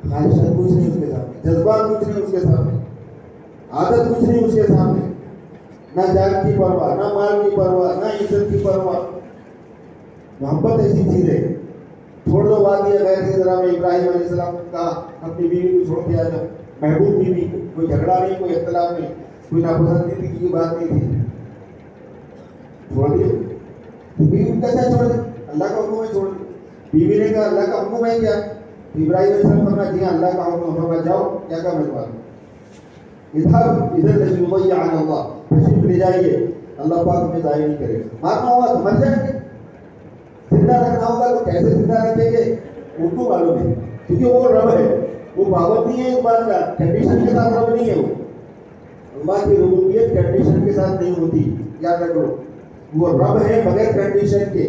خواہشات کچھ نہیں اس کے سامنے، جذبات کچھ نہیں اس کے سامنے، عادت کچھ نہیں اس کے سامنے. نہ جان کی پرواہ، نہ مال کی پرواہ، نہ عزت کی پرواہ. محبت ایسی چیز ہے. چھوڑ دو بات یہ غیر سے. ذرا میں ابراہیم علیہ السلام کا اپنی بیوی کو چھوڑ کے آیا، محبوب بیوی، کوئی جھگڑا نہیں، کوئی اختلاف نہیں، کوئی ناپسندیدگی کی بات نہیں تھی، چھوڑ دیا. بیوی کیسے چھوڑ دیں؟ اللہ کا حکم ہے چھوڑ دیں. بیوی نے کہا اللہ کا حکم ہے کیا؟ ابراہیم علیہ السلام فرمایا جی ہاں اللہ کا حکم ہے. جاؤ، کیا کہا میرے پاس، ادھر یبیعن اللہ، تشریف لے جائیے، اللہ پاک ہمیں ضائع نہیں کرے گا. مارنا ہوگا تو مر جائیں گے، زندہ رکھنا ہوگا تو کیسے زندہ رکھیں گے ان کو معلوم ہے، کیونکہ وہ رب ہے، وہ پابند نہیں ہے اس بات کا، کنڈیشن کے ساتھ رب نہیں ہے. وہ اللہ کی ربوبیت کنڈیشن کے ساتھ نہیں ہوتی، یاد رکھو. وہ رب ہے بغیر کنڈیشن کے.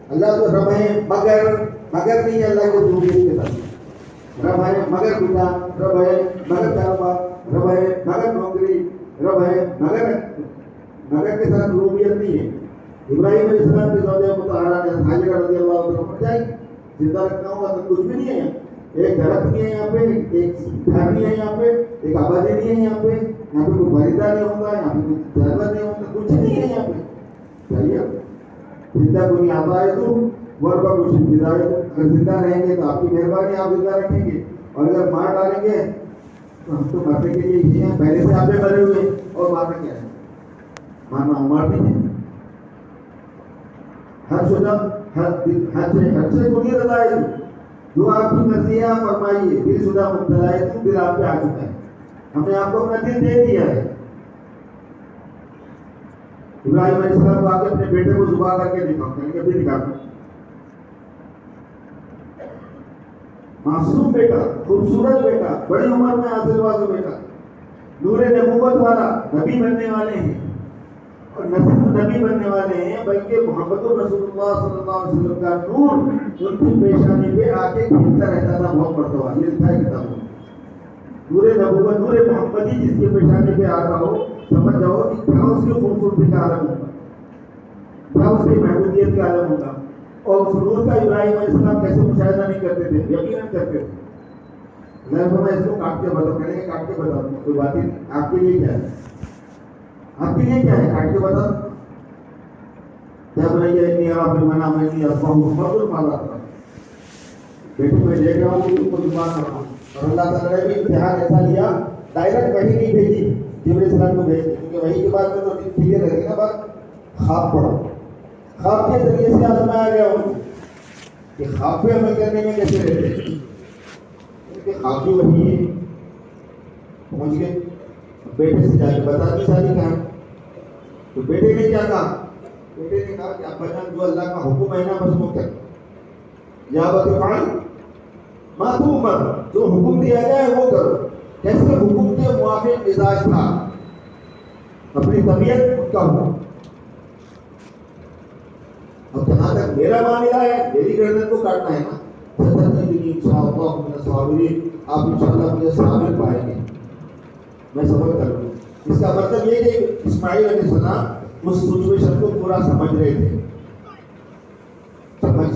اللہ تو رب ہے مگر نہیں ہے اللہ کی ربوبیت کے ساتھ. رب ہے مگر بیٹا، رب ہے مگر کاروبار، رب ہے مگر نوکری، رب ہے مگر کے ساتھ ربوبیت نہیں ہے. ابراہیم علیہ السلام کی زوجہ مطہرہ نے حاجرہ رضی اللہ عنہ پر جائے زندہ رکھنا ہوگا تو کچھ بھی نہیں ہے. ایک درخت نہیں ہے یہاں پہ، ایک گھر نہیں ہے یہاں پہ، ایک آبادی نہیں ہے یہاں پہ کوئی خریدار نہیں ہوتا، یہاں پہ کوئی جانور نہیں ہوتا، کچھ نہیں ہے یہاں پہ. چلیے زندہ کو نہیں آتا ہے تو وربا کچھ ہدایت. اگر زندہ رہیں گے تو آپ کی مہربانی، آپ زندہ رکھیں گے، اور اگر مار ڈالیں گے تو ہم تو مرنے کے لیے ہی ہیں، پہلے سے آپ مرے ہوئے ہیں. اور مارنا کیا ہے؟ مارنا مار نہیں ہے. ہر شدہ ہر سے کو نہیں رضا ہے، جو آپ کی مرضی ہے آپ فرمائیے. دل شدہ مبتلا ہے تو دل آپ پہ آ چکا ہے، ہم نے آپ کو اپنا دل دے دیا ہے. ابراہیم علیہ السلام کو آ کے اپنے بیٹے کو ذبح کر کے دکھاتا، معصوم بیٹا، خوبصورت بیٹا، بڑی عمر میں حاصل ہوا بیٹا، نور نبوت والا، نبی بننے والے ہیں. اور نہ صرف نبی بننے والے ہیں بلکہ محمد رسول اللہ صلی اللہ علیہ وسلم کا نور ان کی پیشانی پہ آ کے کھلتا رہتا تھا بہت مرتبہ. یہ لکھا ہے کتابوں میں. نور نبوت، نور محمدی جس کی پیشانی پہ آتا ہو، سمجھ جاؤ کہ کیا اس کی خوبصورتی کا عالم ہوگا، کیا اس کی محبوبیت کا عالم ہوگا. اور اس نور کا ابراہیم علیہ السلام کیسے مشاہدہ نہیں کرتے تھے؟ یقیناً کرتے تھے. میں اس کو کاٹ کے بتا، کہنے کاٹ کے بتا دوں کوئی بات ہی نہیں. آپ کے لیے کیا ہے؟ آپ کے لیے کیا ہے؟ کاٹ کے بتا دوں. جب نہیں ہے نہیں آپ منا میں نہیں آپ کو مالا تھا بیٹے میں دیکھ رہا ہوں کہ تم کو زبان کر رہا ہوں. اور اللہ تعالیٰ نے بھی امتحان ایسا لیا، ڈائریکٹ وہی نہیں بھیجی، جبرائیل السلام کو بھیج دی، کیونکہ وہی کے بعد میں تو کلیئر رہے گی نا بات. خواب پڑھو، خواب کے ذریعے سے آزمایا گیا ہوں کہ خواب پہ عمل کرنے میں کیسے رہتے ہیں. کیونکہ خواب بھی وہی ہے. پہنچ گئے بیٹے سے جا کے بتا دی ساری کہانی. تو بیٹے نے کیا کہا؟ بیٹے نے کہا کہ ابا جان جو اللہ کا حکم ہے نا بس وہ کر، یا بتفعل ما تؤمر، جو حکم دیا جائے وہ کرو. کیسے حکم کے موافق مزاج تھا، اپنی طبیعت ان کا ہو. اب جہاں تک میرا معاملہ ہے، میری گردن کو کاٹنا ہے نا، انشاءاللہ من الصابرین، آپ انشاءاللہ مجھے صابر پائیں گے، میں صبر کر لوں. اس کا مطلب یہ کہ اسماعیل علیہ السلام اس سچویشن کو پورا سمجھ رہے تھے.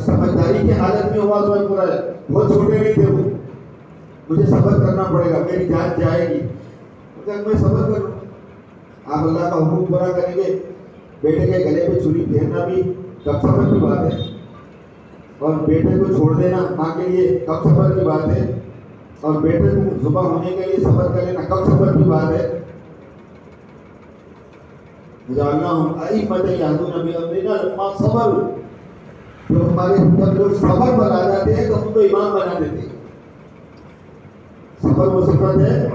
سمجھداری کی حالت میں ہوا تو پورا بہت چھوٹے نہیں تھے وہ. مجھے صبر کرنا پڑے گا، میری جان جائے گی، میں صبر کر لوں. آپ اللہ کا حکم پورا کریں گے. بیٹے کے گلے پہ چھری پھیرنا بھی کم صبر کی بات ہے، اور بیٹے کو چھوڑ دینا ماں کے لیے کم صبر کی بات ہے، اور بیٹے کو ذبح ہونے کے لیے صبر کر لینا کم صبر کی بات ہے. جعلناہم ائمۃ یہدون بامرنا لما صبروا، جو ہمارے جب لوگ صبر پر آ جاتے ہیں تو ہم کو امام بنا دیتے ہیں. صبر وہ صفت ہے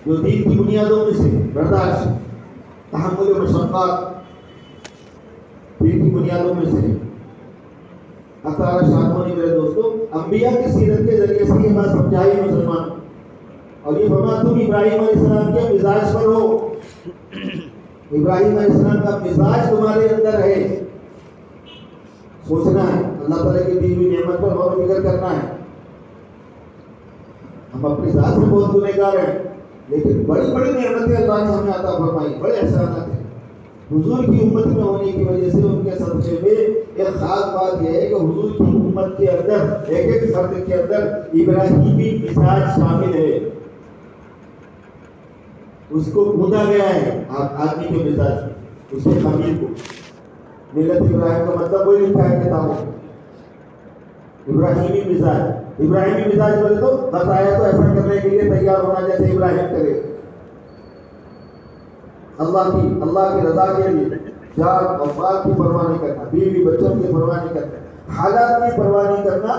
جو دین کی بنیادوں میں سے برداشت، تحمل مشقات دین کی بنیادوں میں سے. اطار شاہوں نے میرے دوستو انبیاء کی سیرت کے ذریعے سے یہ بات سمجھائی مسلمان، اور یہ فرمایا تم ابراہیم علیہ السلام کے مزاج پر ہو. ابراہیم علیہ السلام کا مزاج تمہارے اندر ہے. سوچنا ہے، اللہ تعالیٰ کی دی ہوئی نعمت پر غور و فکر کرنا ہے. ہم اپنی ذات سے بہت گنہگار ہیں، لیکن بڑی بڑی نعمتیں اللہ نے ہمیں عطا فرمائی، بڑے احسانات ہیں. حضور کی امت میں ہونے کی وجہ سے ان کے صدقے میں ایک خاص بات یہ ہے کہ حضور کی امت کے اندر ایک ایک فرد کے اندر ابراہیمی مزاج شامل ہے. اس کو بودا گیا ہے آدمی کے مزاج، اس کے خمیر کو. ملت ابراہیم کا مطلب وہی لکھا ہے کتابوں. ابراہیمی مزاج، ابراہیمی مزاج بولے تو بتایا تو ایسا کرنے کے لیے تیار ہونا جیسے ابراہیم کرے. اللہ کی رضا کے لیے جان اور مال کی پرواہ نہیں کرنا، بیوی بچوں کی پرواہ نہیں کرنا، حالات کی پرواہ نہیں کرنا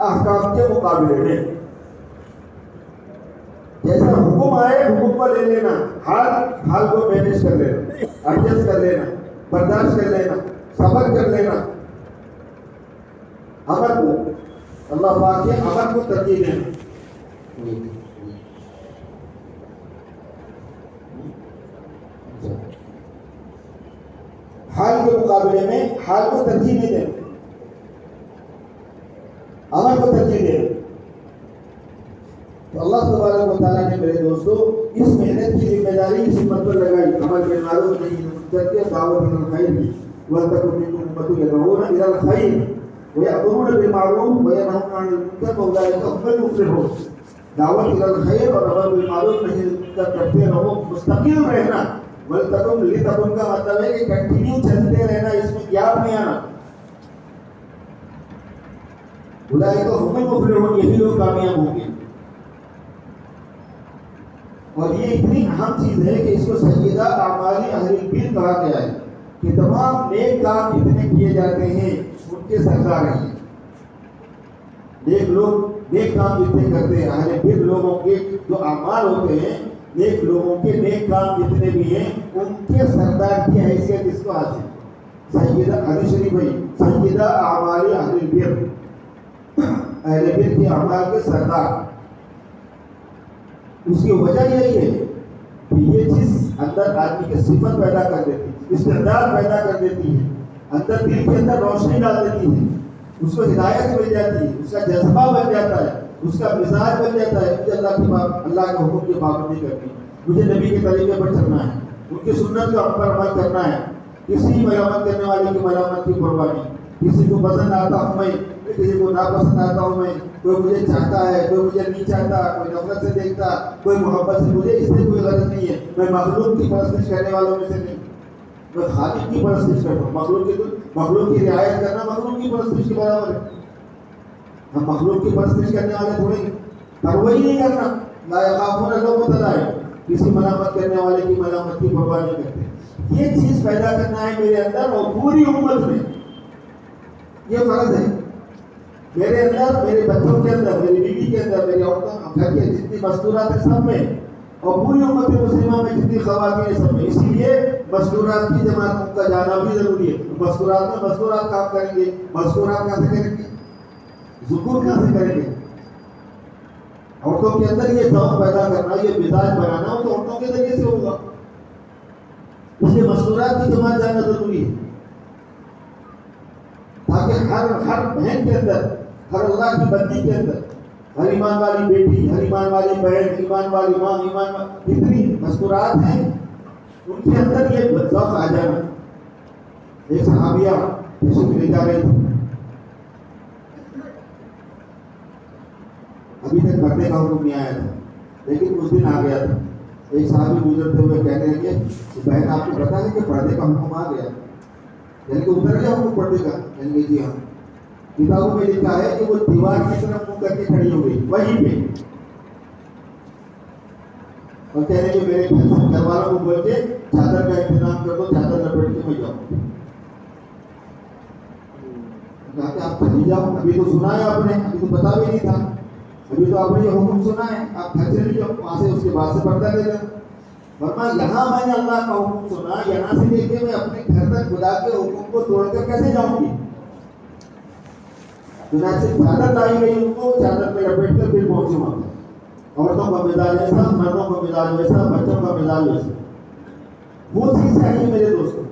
احکام کے مقابلے میں. جیسا حکم آئے حکم کو لے لینا، حال کو مینیج کر لینا، ایڈجسٹ کر لینا، برداشت کر لینا، صبر کر لینا. امر کو اللہ پاک کے امر کو ترجیح دینا. حال کے مقابلے میں حال کو ترجیح نہیں دینا، امر کو ترجیح دینا. تو اللہ تبارک و تعالیٰ نے میرے دوستو اس محنت کی ذمہ داری اس امت پر لگائی. امر بالمعروف نہی عن المنکر، دعوت الی الخیر، ولتکن منکم امۃ یدعون الی الخیر ویأمرون بالمعروف وینہون عن المنکر واولئک هم المفلحون. دعوت الی الخیر اور امر بالمعروف نہی عن المنکر کرتے رہو، مستقل رہنا. ولتکن لتکن کا مطلب ہے کہ کنٹینیو چلتے رہنا، اس میں گیپ نہیں آنا. اولئک هم المفلحون، یہی لوگ کامیاب ہوں گے. اور یہ اتنی اہم چیز ہے کہ اس کو سیدہ اعمال اہل البر کہا گیا ہے کہ تمام نیک کام جتنے کیے جاتے ہیں ان کے سردار ہیں. نیک لوگ نیک کام جتنے کرتے ہیں، اہل بر لوگوں کے جو اعمال ہوتے ہیں، نیک لوگوں کے نیک کام جتنے بھی ہیں ان کے سردار کی حیثیت اس کو حاصل. سیدہ حدیث شریف ہے، سیدہ اعمال اہل البر، اہل بر کے اعمال کے سردار. اس کی وجہ یہی ہے کہ یہ چیز اندر آدمی کی صفت پیدا کر دیتی ہے، استعداد پیدا کر دیتی ہے، اندر دل کے اندر روشنی ڈال دیتی ہے، اس کو ہدایت مل جاتی ہے، اس کا جذبہ بن جاتا ہے، اس کا مزاج بن جاتا ہے. مجھے اللہ کے حکم کی پابندی کرنی ہے، مجھے نبی کے طریقے پر چلنا ہے، ان کی سنت کو پر عمل کرنا ہے. کسی ملامت کرنے والے کی ملامت کی پرواہ نہیں. کسی کو پسند آتا ہوں میں، کسی کو ناپسند آتا ہوں میں، کوئی مجھے چاہتا ہے، کوئی مجھے نہیں چاہتا، کوئی نفرت سے دیکھتا، کوئی محبت سے. مجھے اس سے کوئی غرض نہیں ہے. میں مخلوق کی پرستش کرنے والوں میں سے نہیں، میں خالق کی پرستش کرتا ہوں. مخلوق کی رعایت کرنا مخلوق کی پرستش کے برابر ہے. ہم مخلوق کی پرستش کرنے والے تھوڑے ہیں. پرواہ نہیں کرنا، لا یخافون لومۃ لائم، کسی ملامت کرنے والے کی ملامت کی پرواہ نہیں کرتے. یہ چیز پیدا کرنا ہے میرے اندر اور پوری امت میں. یہ فرض ہے میرے اندر، میرے بچوں کے اندر، میری بیوی کے اندر، میری عورتوں گھر کے جتنی مستورات ہیں سب میں، اور پوری امت مسلمہ میں جتنی خواتین ہیں سب میں. اسی لیے مستورات کی جماعتوں کا جانا بھی ضروری ہے. مستورات میں مستورات کام کریں گے. مستورات کہاں سے کریں گے؟ ذکر کہاں سے کریں گے؟ عورتوں کے اندر یہ ذوق پیدا کرنا، یہ مزاج بنانا ہو تو عورتوں کے ذریعے سے ہوگا. اس لیے مستورات کی جماعت جانا ضروری ہے تاکہ ہر بہن کے اندر، ہر اللہ کی بندی کے اندر، ہر ایمان والی بیٹی، ہر ایمان والی بہن، ایمان والی ماں، ایمان والی جتنی مستورات ہیں ان کے اندر یہ ذوق آ جانا. ایک صحابیہ تشریف لے جا رہی تھی، ابھی تک پردے کا حکم نہیں آیا تھا لیکن اس دن آ گیا تھا. ایک صحابی گزرتے ہوئے کہنے لگے کہ بہن آپ کو پتا ہے کہ پردے کا حکم آ گیا، یعنی کہ اتر گیا حکم پردے کا؟ یعنی کہ جی ہاں. کتابوں میں لکھا ہے کہ وہ دیوار کی طرف منہ کر کے کھڑی ہو گئی وہیں پہ، اور کہنے کہ میرے گھر والوں کو بول کے چادر کا انتظام کر دو، چادر لپیٹ کے میں جاؤں. کہا کہ آپ چلی جاؤ، ابھی تو سنا ہے آپ نے، ابھی تو پتا بھی نہیں تھا، ابھی تو آپ نے یہ حکم سنا ہے، آپ گھر چلی جاؤ، وہاں سے اس کے بعد سے پردہ لے لیں. ورنہ یہاں میں نے اللہ کا حکم سنا، یہاں سے لے کے میں اپنے گھر تک خدا کے حکم کو توڑ کر کیسے جاؤں گی؟ چنانچہ چادر لائی گئی، ان کو چادر پہ لپیٹ کر پھر پہنچی وہاں پہ. عورتوں کا مزاج ایسا، مردوں کا مزاج ویسا، بچوں کا مزاج ویسا. وہ چیز چاہیے میرے دوستوں.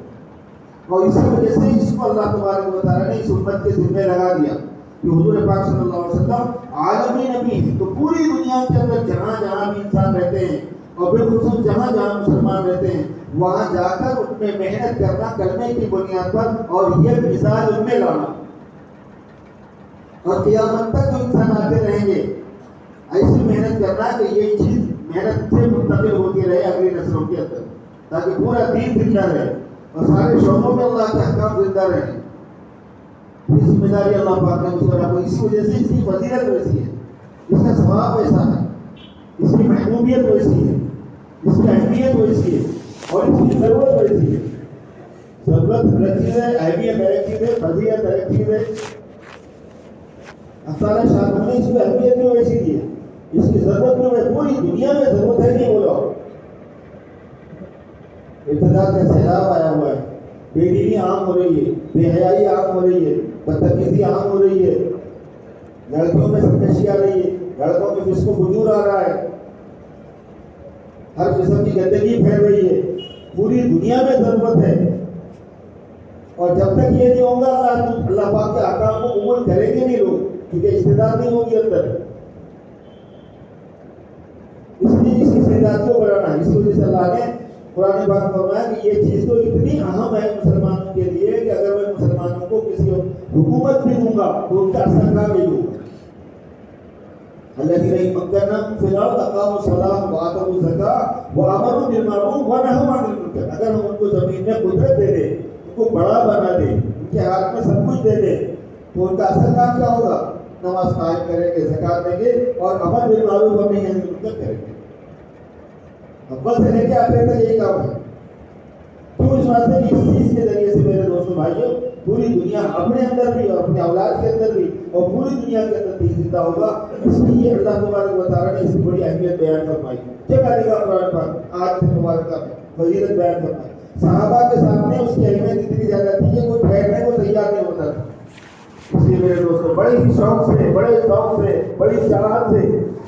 اور اسی وجہ سے اس کو اللہ تبارک و تعالیٰ نے اس امت کے ذمہ لگا دیا کہ حضور پاک صلی اللہ علیہ وسلم عالمی نبی ہیں، تو پوری دنیا کے اندر جہاں جہاں بھی انسان رہتے ہیں اور بالخصوص جہاں جہاں مسلمان رہتے ہیں وہاں جا کر ان میں محنت کرنا کلمے کی بنیاد پر، اور یہ مثال ان میں لانا. اور قیامت تک جو انسان آتے رہیں گے ایسی محنت کرنا کہ یہ چیز محنت سے منتقل ہوتی رہے اگلی نسلوں کے اندر، تاکہ پورا دین زندہ رہے اور سارے شعبوں میں اللہ کے احکام زندہ رہیں. یہ ذمہ داری اللہ پاک نے مجھ پر آپ کو، اسی وجہ سے اس کی فضیلت ویسی ہے، اس کا ثواب ویسا ہے، اس کی محبوبیت ویسی ہے، اس کی اہمیت ویسی ہے، اور اس کی ضرورت ویسی ہے. ضرورت الگ چیز ہے، اہمیت الگ چیز ہے، فضیلت الگ چیز ہے. اللہ شاہ نے اس کی اہمیت بھی ویسی دی ہے، اس کی ضرورت بھی پوری دنیا میں ضرورت ہے. نہیں بولا ابتدا کا سیلاب آیا ہوا ہے، بے دینی عام ہو رہی ہے، بے حیائی عام ہو رہی ہے، بدتمیزی عام ہو رہی ہے، لڑکیوں میں سرکشی آ رہی ہے، لڑکوں میں فسق و فجور آ رہا ہے، ہر قسم کی گندگی پھیل رہی ہے. پوری دنیا میں ضرورت ہے، اور جب تک یہ نہیں ہوگا اللہ پاک کے احکام کو قبول کریں گے نہیں لوگ، کیونکہ استعداد نہیں ہوگی اندر. اس لیے اس استعداد کو بڑھانا ہے. اس وجہ سے اللہ نے قرآن پاک میں فرمایا کہ یہ چیز تو اتنی اہم ہے مسلمانوں کے لیے کہ اگر میں مسلمانوں کو کسی حکومت بھی دوں گا تو ان کا اثر کہاں بھی ہوگا. الذين يمكنهم في الارض اقاموا الصلاه واتوا الزكاه وامروا بالمعروف ونهوا عن المنكر. اگر ہم ان کو زمین میں قدرت دے دیں، ان کو بڑا بنا دیں، ان کے ہاتھ میں سب کچھ دے دیں، تو ان کا اثر کام کیا ہوگا؟ نماز قائم کریں گے، زکات دیں گے، اور امر بالمعروف اور نہی عن المنکر کریں گے. اول سے لے کے آخر تک یہی کام ہے. کیوں؟ اس واسطے کہ اس چیز کے ذریعے سے میرے دوستوں بھائیوں پوری دنیا اپنے اندر بھی اور اپنے اولاد کے اندر بھی اور پوری دنیا کے اندر دین زندہ ہوگا. اس لیے اللہ تبارک و تعالیٰ نے اس کی بڑی اہمیت بیان فرمائی. جگہ جگہ قرآن پاک آج سے مبارکہ میں فضیلت بیان فرمائی. صحابہ کے سامنے اس کی اہمیت اتنی زیادہ تھی کہ کوئی ٹھہرنے کو تیار نہیں ہوتا تھا. اس لیے میرے دوستوں بڑے ہی شوق سے، بڑے شوق سے، بڑی چاہت سے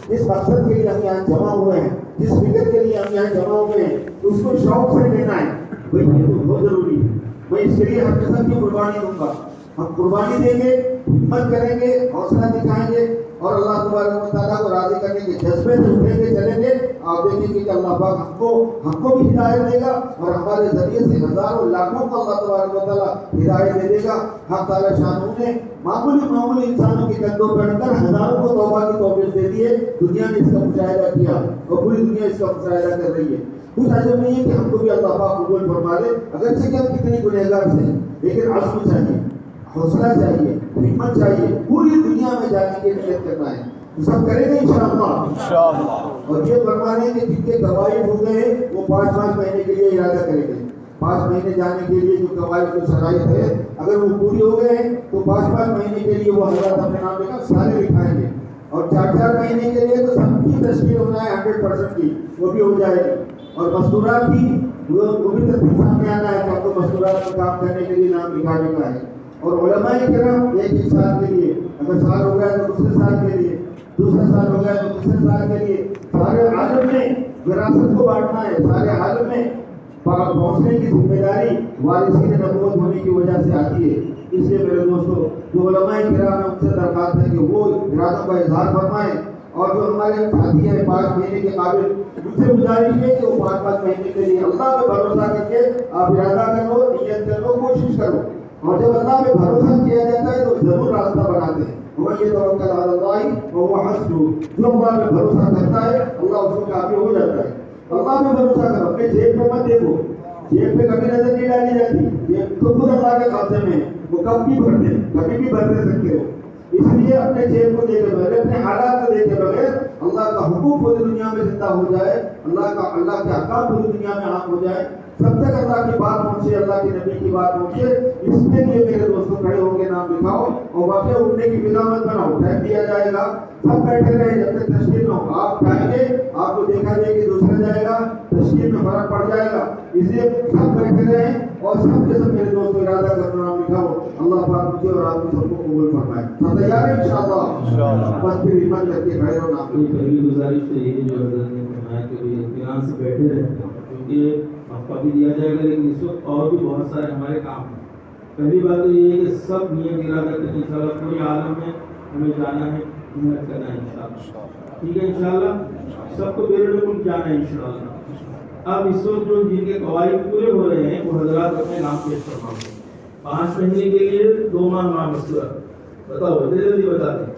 جس مقصد کے لیے ہم یہاں جمع ہوئے ہیں، جس فکر کے لیے ہم یہاں جمع ہوئے ہیں، اس کو شوق سے لینا ہے. بھائی یہ تو بہت ضروری ہے، میں اس کے لیے ہر قسم کی قربانی دوں گا. ہم قربانی دیں گے، ہمت کریں گے، حوصلہ دکھائیں گے، اور اللہ تبارک و تعالیٰ کو راضی کرنے کے جذبے سے اٹھیں گے، چلیں گے. آپ دیکھیں گے کہ اللہ پاک ہم کو بھی ہدایت دے گا، اور ہمارے ذریعے سے ہزاروں لاکھوں کو اللہ تبارک و تعالیٰ ہدایت دے دے گا. حق تعالیٰ شانہ نے معمولی انسانوں کے قدموں پر رکھ کر ہزاروں کو توبہ کی توفیق دے دی ہے. دنیا نے اس کا مشاہدہ کیا اور پوری دنیا اس کا مشاہدہ کر رہی ہے. کچھ عجب نہیں ہے کہ ہم کو بھی اللہ پاک قبول فرما لے، اگرچہ کہ ہم کتنے گنہگار سے ہیں، لیکن عزم چاہیے، حوصلہ چاہیے، ہمت چاہیے. پوری دنیا میں جانے کی نیت کرنا ہے. سب کریں گے انشاءاللہ. اور یہ فرما رہے ہیں کہ جن کے قواعد ہو گئے ہیں وہ 5 مہینے کے لیے ارادہ کریں گے. 5 مہینے جانے کے لیے جو قواعد جو شرائط ہے اگر وہ پوری ہو گئے ہیں تو 5 مہینے کے لیے وہ حضرات اپنے نام لے کر سارے لکھائیں گے. اور 4 مہینے کے لیے تو سب کی تشکیل ہونا ہے 100% کی، وہ بھی ہو جائے گی. اور مستورات بھی وہ بھی ترتیب سامنے آنا ہے کہ آپ کو مستورات میں کام کرنے کے لیے نام لکھانے کا ہے. اور علماء کرام ایک سال کے لیے، اگر سال ہو گیا تو دوسرے سال کے لیے، دوسرا سال ہو گیا تو دوسرے سال کے لیے سارے عالم میں وراثت کو بانٹنا ہے. سارے عالم میں پہنچنے کی ذمہ داری وارثین نبوت ہونے کی وجہ سے آتی ہے. اس لیے میرے دوستو جو علماء کرام ہیں ان سے درخواست ہے کہ وہ ارادوں کا اظہار فرمائیں, اور جو ہمارے ساتھی ہیں 5 مہینے کے قابل ان سے گزارش ہے کہ وہ 5 مہینے کے لیے اللہ پہ بھروسہ کر کے آپ ارادہ کر لو, نیت کر لو, کوشش کرو. اور جب اللہ پہ بھروسہ کیا جاتا ہے تو ضرور راستہ بناتے ہیں. وہ یہ توکل علی اللہ وہ حسبہ, جو اللہ پہ بھروسہ کرتا ہے اللہ اس کو کافی ہو جاتا ہے. اللہ پہ بھروسہ کرو, اپنے جیب پہ مت دیکھو, جیب پہ کبھی نظر نہیں ڈالی جاتی. جیب تو خود اللہ کے قبضے میں, وہ کبھی بھی بھر دے سکتے ہو. اس لیے اپنے جیب کو دیکھے بغیر, اپنے حالات کو دیکھے بغیر اللہ کا حقوق پوری دنیا میں زندہ ہو جائے, اللہ کے احکام پوری دنیا میں عام ہو جائے, سب تک اللہ کی بات پہنچے, اللہ کے نبی کی بات پہنچے. اس کے لیے میرے دوستوں کھڑے ہو کے نام لکھاؤ اور واقعہ اٹھنے کی فضا مت بناؤ. ٹائم دیا جائے گا, سب بیٹھے رہے جب تک تشکیل نہ ہو. آپ جائیں گے, آپ کو دیکھا جائے کہ دوسرا جائے گا, تشکیل میں فرق پڑ جائے گا. اس لیے سب بیٹھے رہیں اور سب کے سب میرے دوستوں ارادہ کرنا نام لکھاؤ. اللہ پاک مجھے اور آپ کو سب کو قبول فرمائے. سب تیار ہیں انشاءاللہ؟ بس پھر ہمت کر کے کھڑے رہو. نام پہلی گزارش تو یہ جو حضرت نے فرمایا کہ اطمینان سے بیٹھے رہیں, کیونکہ وقفہ بھی دیا جائے گا لیکن اس وقت اور بھی بہت سارے ہمارے کام ہیں. پہلی بات تو یہ ہے کہ سب نیت ارادہ کریں انشاءاللہ. پورے عالم میں ہمیں جانا ہے, محنت کرنا ہے انشاءاللہ. ٹھیک ہے انشاءاللہ, سب کو بیرون ملک جانا ہے انشاءاللہ. اب اس وقت جو جن کے قواعد پورے ہو رہے ہیں وہ حضرات اپنے نام پیش فرمائیں. 5 مہینے کے لیے 2 ماہ مشورہ بتاؤ, جلدی بتا دیں.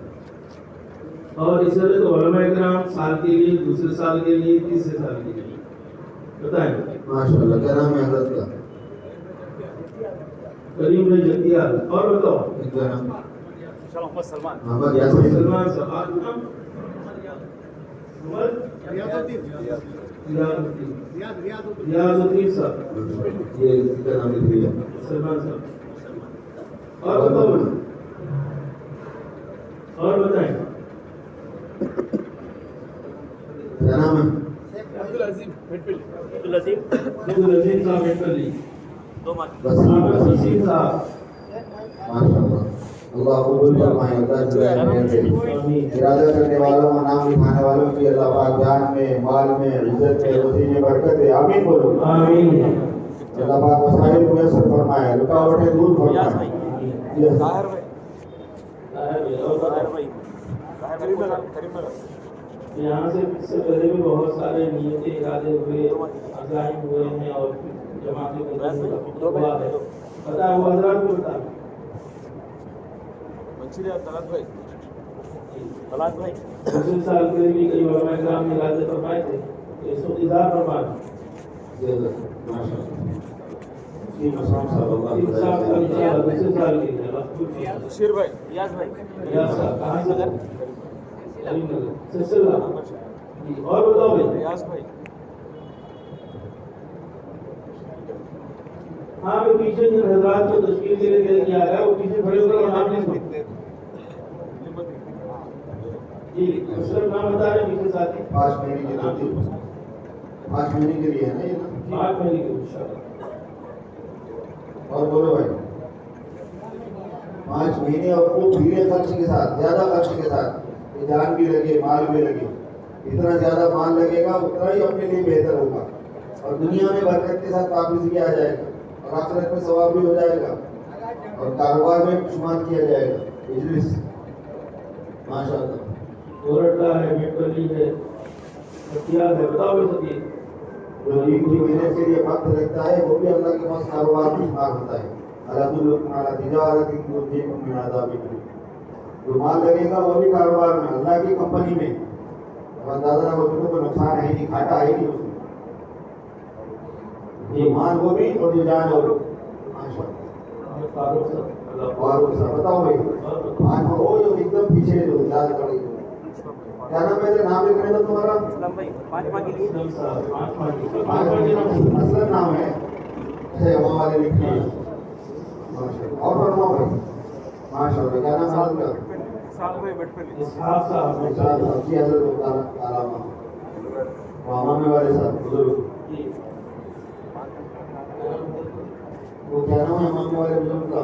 اور اس طرح تو علماء کرام سال کے لیے, دوسرے سال کے لیے, تیسرے سال کے لیے بتائیں. ماشاءاللہ. کیا نام ہے حضرت کا؟ کریم بھائی جتیال. اور بتاؤ کیا نام؟ محمد سلمان. محمد یاسر. سلمان صاحب. آپ کا نام؟ ریاض الدین صاحب. یہ کیا نام لکھ لیا؟ سلمان صاحب. اور بتاؤ, اور بتائیں کیا نام ہے؟ عبدالعظیم صاحب بیٹھلی. بس وسیم صاحب. ماشاءاللہ. اللہ قبول فرمائے. ارادہ کرنے والوں اور نام لکھانے والوں کی اللہ پاک جان میں, مال میں, عزت میں, روزی میں برکت دے. آمین بولو. آمین. اللہ پاک وسائل میسر فرمائے, رکاوٹیں دور فرمائے. یہاں سے پہلے بھی بہت سارے نیتیں ارادے ہوئے, عزائم ہوئے ہیں اور جماعتیں ہوا ہے. پتہ ہے وہ حضرات کو بتا. دوسرے سال کے لیے بھی کئی علماء کرام نے ارادے فرمائے تھے, تو اس وقت اظہار فرمائے. دوسرے سال کے لیے بشیر بھائی, ریاض بھائی, ریاض صاحب کہاں سے گھر؟ کریم نگر سلسلہ. اور بتاؤ بھائی. ریاض بھائی. ہاں وہ پیچھے جن حضرات کو تشکیل کے لیے کیا گیا وہ پیچھے کھڑے ہو کر نام لکھو. جی سر نام بتا رہے ہیں پیچھے ساتھی. 5 مہینے کے لیے, 5 مہینے کے لیے ہے نا یہ؟ 5 مہینے کے انشاءاللہ. اور بولو بھائی. 5 مہینے اور خوب دھیرے خرچ کے ساتھ, زیادہ خرچ کے ساتھ, جان بھی لگے, مال بھی لگے. جتنا زیادہ مال لگے گا اتنا ہی اپنے لیے بہتر ہوگا, اور دنیا میں برکت کے ساتھ واپس بھی آ جائے گا, اور آخرت میں ثواب بھی ہو جائے گا, اور کاروبار میں شمار کیا جائے گا. اجلس ماشاءاللہ. گورٹا ہے, میٹلی ہے, ہتھیار ہے. بتاؤ بھائی سب. جو عید کی محنت کے لیے وقت لگتا ہے وہ بھی اللہ کے پاس کاروبار میں شمار ہوتا ہے. جو مال لگے گا وہ بھی کاروبار میں, اللہ کی کمپنی میں. اب اندازہ نہ ہو تو کوئی نقصان ہے نہیں, گھاٹا ہے نہیں اس میں. یہ مال وہ بھی اور یہ جان اور فاروق صاحب. بتاؤ بھائی, آج وہ جو ایک دم پیچھے جو یاد پڑے, کیا نام ہے؟ نام لکھنے دو تمہارا. اصل نام ہے وہاں والے لکھنے ہیں. اور فرماؤ بھائی. ماشاءاللہ. کیا نام ہے حضرت کا؟ اسحاق صاحب. جی حضرت علامہ مامے والے صاحب بزرگ. وہ کیا نام ہے مامے والے بزرگ کا؟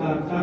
4